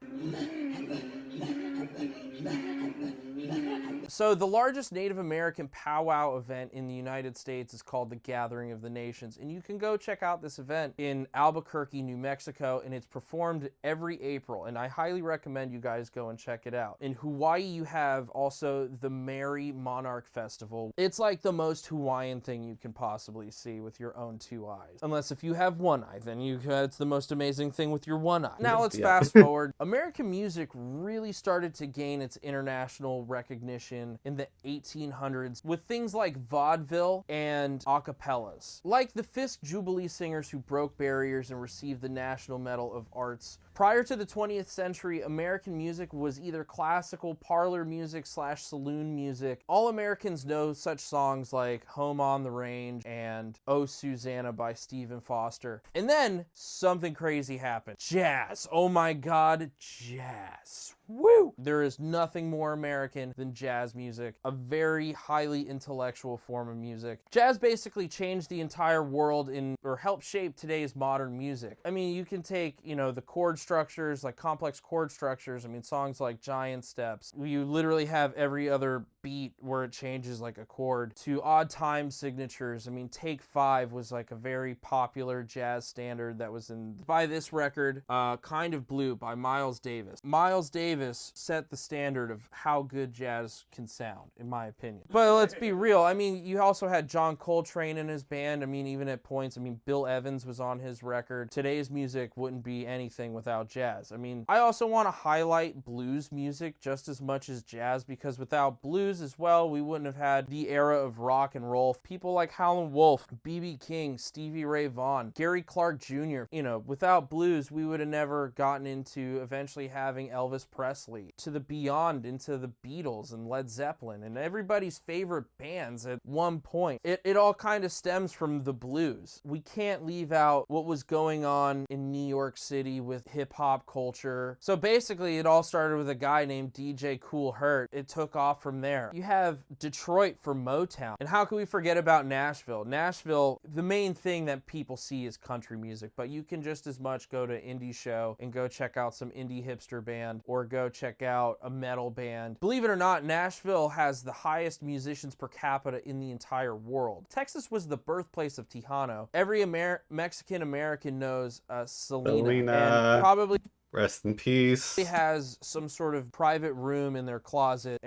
So the largest Native American powwow event in the United States is called the Gathering of the Nations, and you can go check out this event in Albuquerque, New Mexico, and it's performed every April, and I highly recommend you guys go and check it out. In Hawaii, you have also the Merry Monarch Festival. It's like the most Hawaiian thing you can possibly see with your own 2 eyes. Unless if you have one eye, then it's the most amazing thing with your one eye. Now let's fast forward. American music really started to gain its international recognition in the 1800s with things like vaudeville and acapellas. Like the Fisk Jubilee singers who broke barriers and received the National Medal of Arts. Prior to the 20th century, American music was either classical, parlor music / saloon music. All Americans know such songs like Home on the Range and Oh Susanna by Stephen Foster. And then something crazy happened. Jazz. Oh my God, jazz. Woo! There is nothing more American than jazz music, a very highly intellectual form of music. Jazz basically changed the entire world or helped shape today's modern music. I mean, you can take, the chord structures, like complex chord structures. I mean, songs like Giant Steps. You literally have every other beat where it changes like a chord, to odd time signatures. I mean, Take 5 was like a very popular jazz standard that was by this record, Kind of Blue by Miles Davis. Miles Davis set the standard of how good jazz can sound, in my opinion. But let's be real. I mean, you also had John Coltrane in his band. I mean, even at points, Bill Evans was on his record. Today's music wouldn't be anything without jazz. I mean, I also want to highlight blues music just as much as jazz, because without blues as well, we wouldn't have had the era of rock and roll. People like Howlin' Wolf, B.B. King, Stevie Ray Vaughan, Gary Clark Jr. Without blues, we would have never gotten into eventually having Elvis Presley, to the beyond, into the Beatles and Led Zeppelin and everybody's favorite bands at one point. It all kind of stems from the blues. We can't leave out what was going on in New York City with hip-hop culture. So basically, it all started with a guy named DJ Kool Herc. It took off from there. You have Detroit for Motown. And how can we forget about Nashville? Nashville, the main thing that people see is country music, but you can just as much go to indie show and go check out some indie hipster band, or go check out a metal band. Believe it or not, Nashville has the highest musicians per capita in the entire world. Texas was the birthplace of Tejano. Every Mexican American knows Selena. And probably Rest in peace. He has some sort of private room in their closet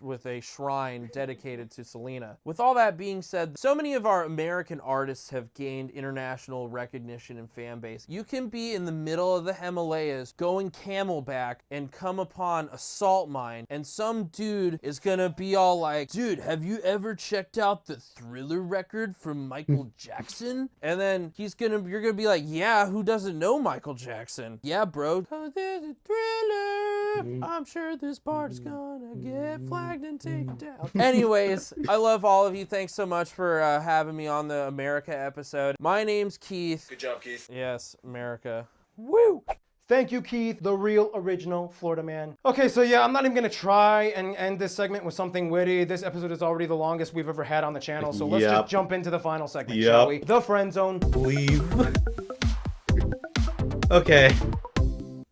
with a shrine dedicated to Selena. With all that being said, so many of our American artists have gained international recognition and fan base. You can be in the middle of the Himalayas going camelback and come upon a salt mine, and some dude is gonna be all like, dude, have you ever checked out the Thriller record from Michael Jackson? And then you're gonna be like, yeah, who doesn't know Michael Jackson? Yeah, bro, intro. 'Cause there's a thriller. I'm sure this part is gonna get flagged and taken down. Anyways, I love all of you. Thanks so much for having me on the America episode. My name's Keith. Good job, Keith. Yes, America. Woo! Thank you, Keith, the real original Florida man. Okay, so yeah, I'm not even gonna try and end this segment with something witty. This episode is already the longest we've ever had on the channel, so let's just jump into the final segment, shall we? The friend zone. Leave. Okay.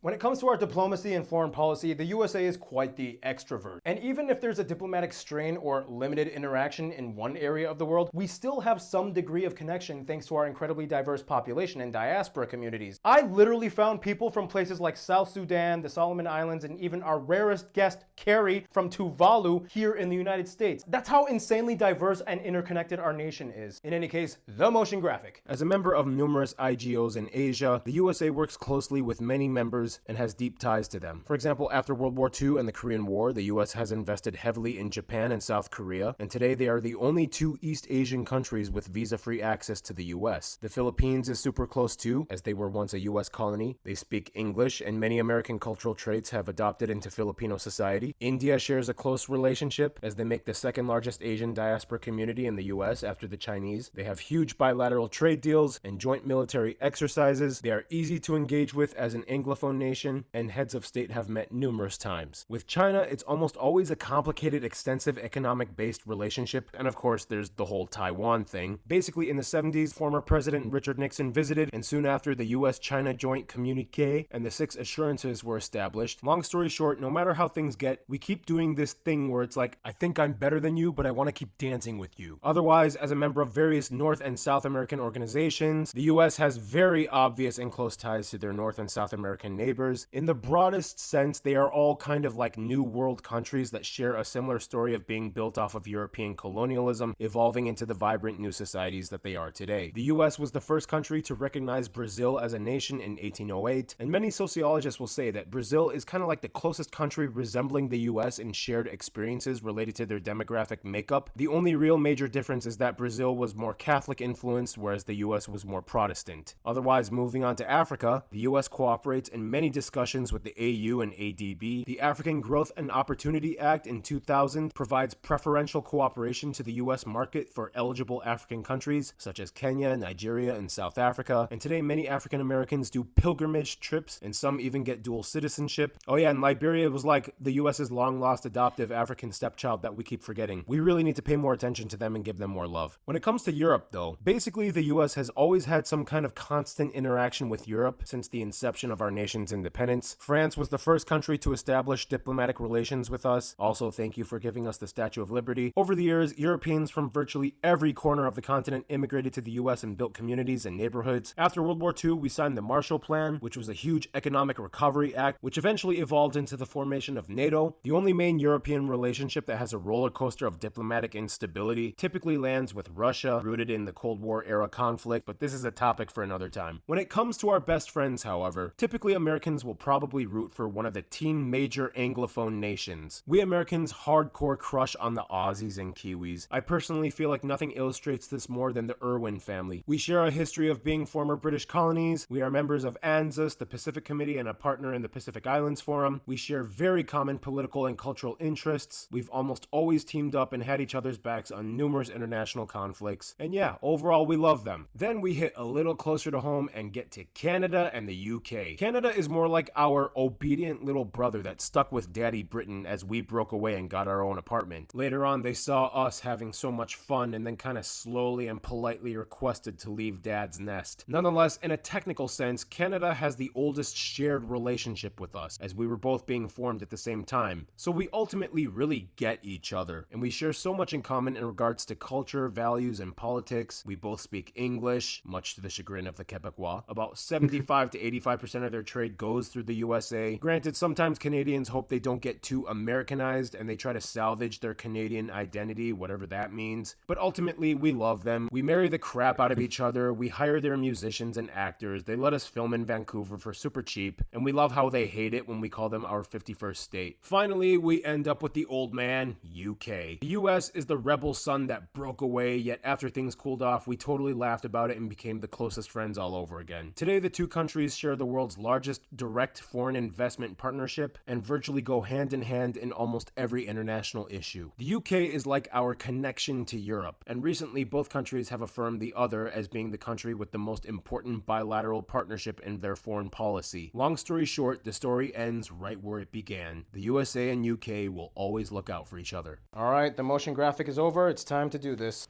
When it comes to our diplomacy and foreign policy, the USA is quite the extrovert. And even if there's a diplomatic strain or limited interaction in one area of the world, we still have some degree of connection thanks to our incredibly diverse population and diaspora communities. I literally found people from places like South Sudan, the Solomon Islands, and even our rarest guest, Carrie, from Tuvalu, here in the United States. That's how insanely diverse and interconnected our nation is. In any case, the motion graphic. As a member of numerous IGOs in Asia, the USA works closely with many members and has deep ties to them. For example, after World War II and the Korean War, the US has invested heavily in Japan and South Korea, and today they are the only two East Asian countries with visa-free access to the US. The Philippines is super close too, as they were once a US colony. They speak English, and many American cultural traits have adopted into Filipino society. India shares a close relationship, as they make the second largest Asian diaspora community in the US after the Chinese. They have huge bilateral trade deals and joint military exercises. They are easy to engage with as an Anglophone nation, and heads of state have met numerous times. With China, it's almost always a complicated, extensive, economic-based relationship, and of course, there's the whole Taiwan thing. Basically, in the 70s, former President Richard Nixon visited, and soon after, the US-China Joint Communique and the 6 assurances were established. Long story short, no matter how things get, we keep doing this thing where it's like, I think I'm better than you, but I want to keep dancing with you. Otherwise, as a member of various North and South American organizations, the US has very obvious and close ties to their North and South American neighbors. In the broadest sense, they are all kind of like New World countries that share a similar story of being built off of European colonialism, evolving into the vibrant new societies that they are today. The US was the first country to recognize Brazil as a nation in 1808, and many sociologists will say that Brazil is kind of like the closest country resembling the US in shared experiences related to their demographic makeup. The only real major difference is that Brazil was more Catholic influenced, whereas the US was more Protestant. Otherwise, moving on to Africa, the US cooperates in many discussions with the AU and ADB. The African Growth and Opportunity Act in 2000 provides preferential cooperation to the US market for eligible African countries such as Kenya, Nigeria, and South Africa. And today many African Americans do pilgrimage trips, and some even get dual citizenship. Oh yeah, and Liberia was like the US's long lost adoptive African stepchild that we keep forgetting. We really need to pay more attention to them and give them more love. When it comes to Europe though, basically the US has always had some kind of constant interaction with Europe since the inception of our nation's independence. France was the first country to establish diplomatic relations with us. Also, thank you for giving us the Statue of Liberty. Over the years, Europeans from virtually every corner of the continent immigrated to the US and built communities and neighborhoods. After World War II, we signed the Marshall Plan, which was a huge economic recovery act, which eventually evolved into the formation of NATO. The only main European relationship that has a roller coaster of diplomatic instability typically lands with Russia, rooted in the Cold War era conflict, but this is a topic for another time. When it comes to our best friends, however, typically Americans will probably root for one of the teen major Anglophone nations. We Americans hardcore crush on the Aussies and Kiwis. I personally feel like nothing illustrates this more than the Irwin family. We share a history of being former British colonies. We are members of ANZUS, the Pacific Committee, and a partner in the Pacific Islands Forum. We share very common political and cultural interests. We've almost always teamed up and had each other's backs on numerous international conflicts. And yeah, overall we love them. Then we hit a little closer to home and get to Canada and the UK. Canada is more like our obedient little brother that stuck with Daddy Britain as we broke away and got our own apartment. Later on, they saw us having so much fun and then kind of slowly and politely requested to leave Dad's nest. Nonetheless, in a technical sense, Canada has the oldest shared relationship with us, as we were both being formed at the same time. So we ultimately really get each other, and we share so much in common in regards to culture, values, and politics. We both speak English, much to the chagrin of the Quebecois. About 75 to 85% of their trade goes through the USA. Granted, sometimes Canadians hope they don't get too Americanized and they try to salvage their Canadian identity, whatever that means. But ultimately, we love them. We marry the crap out of each other. We hire their musicians and actors. They let us film in Vancouver for super cheap. And we love how they hate it when we call them our 51st state. Finally, we end up with the old man, UK. The US is the rebel son that broke away, yet after things cooled off, we totally laughed about it and became the closest friends all over again. Today, the two countries share the world's largest largest direct foreign investment partnership and virtually go hand in hand in almost every international issue. The UK is like our connection to Europe, and recently both countries have affirmed the other as being the country with the most important bilateral partnership in their foreign policy. Long story short, the story ends right where it began. The USA and UK will always look out for each other. All right, the motion graphic is over. It's time to do this.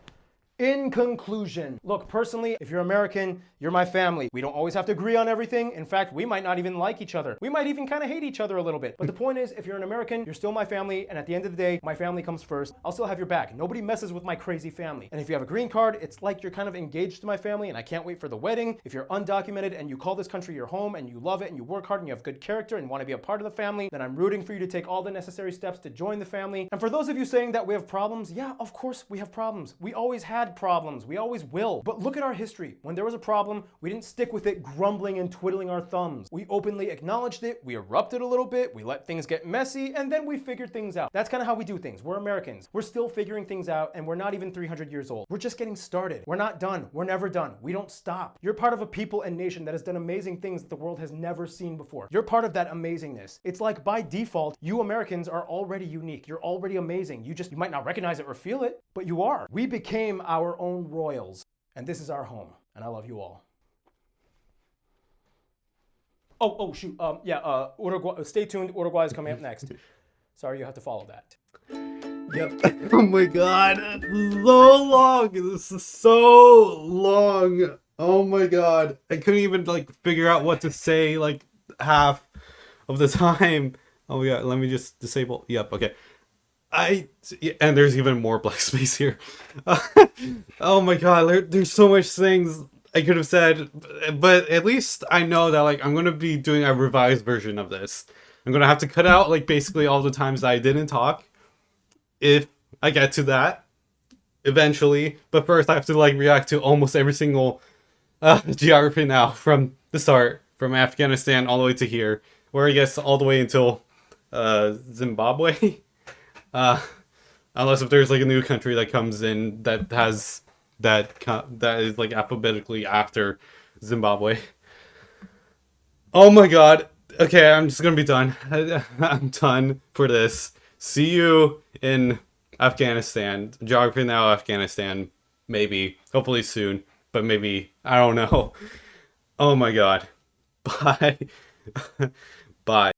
In conclusion, look, personally, if you're American, you're my family. We don't always have to agree on everything. In fact, we might not even like each other. We might even kind of hate each other a little bit. But the point is, if you're an American, you're still my family. And at the end of the day, my family comes first. I'll still have your back. Nobody messes with my crazy family. And if you have a green card, it's like you're kind of engaged to my family and I can't wait for the wedding. If you're undocumented and you call this country your home and you love it and you work hard and you have good character and want to be a part of the family, then I'm rooting for you to take all the necessary steps to join the family. And for those of you saying that we have problems, yeah, of course we have problems. We always had problems. We always will. But look at our history. When there was a problem, we didn't stick with it grumbling and twiddling our thumbs. We openly acknowledged it, we erupted a little bit, we let things get messy, and then we figured things out. That's kind of how we do things. We're Americans. We're still figuring things out, and we're not even 300 years old. We're just getting started. We're not done. We're never done. We don't stop. You're part of a people and nation that has done amazing things that the world has never seen before. You're part of that amazingness. It's like by default, you Americans are already unique. You're already amazing. You might not recognize it or feel it, but you are. We became our own royals, and this is our home, and I love you all. Oh, shoot. Uruguay, stay tuned. Uruguay is coming up next. Sorry, you have to follow that. Yep. Oh my god. So long. This is so long. Oh my god. I couldn't even figure out what to say half of the time. Oh my god. Let me just disable. Yep. Okay. And there's even more black space here. Oh my god. There's so much things I could have said, but at least I know that I'm going to be doing a revised version of this. I'm going to have to cut out basically all the times that I didn't talk if I get to that eventually. But first I have to react to almost every single geography now from the start, from Afghanistan all the way to here, or I guess all the way until Zimbabwe. Unless if there's a new country that comes in that has that is alphabetically after Zimbabwe. Oh my god. Okay, I'm just gonna be done. I'm done for this. See you in Afghanistan. Geography Now Afghanistan. Maybe. Hopefully soon. But maybe. I don't know. Oh my god. Bye. Bye.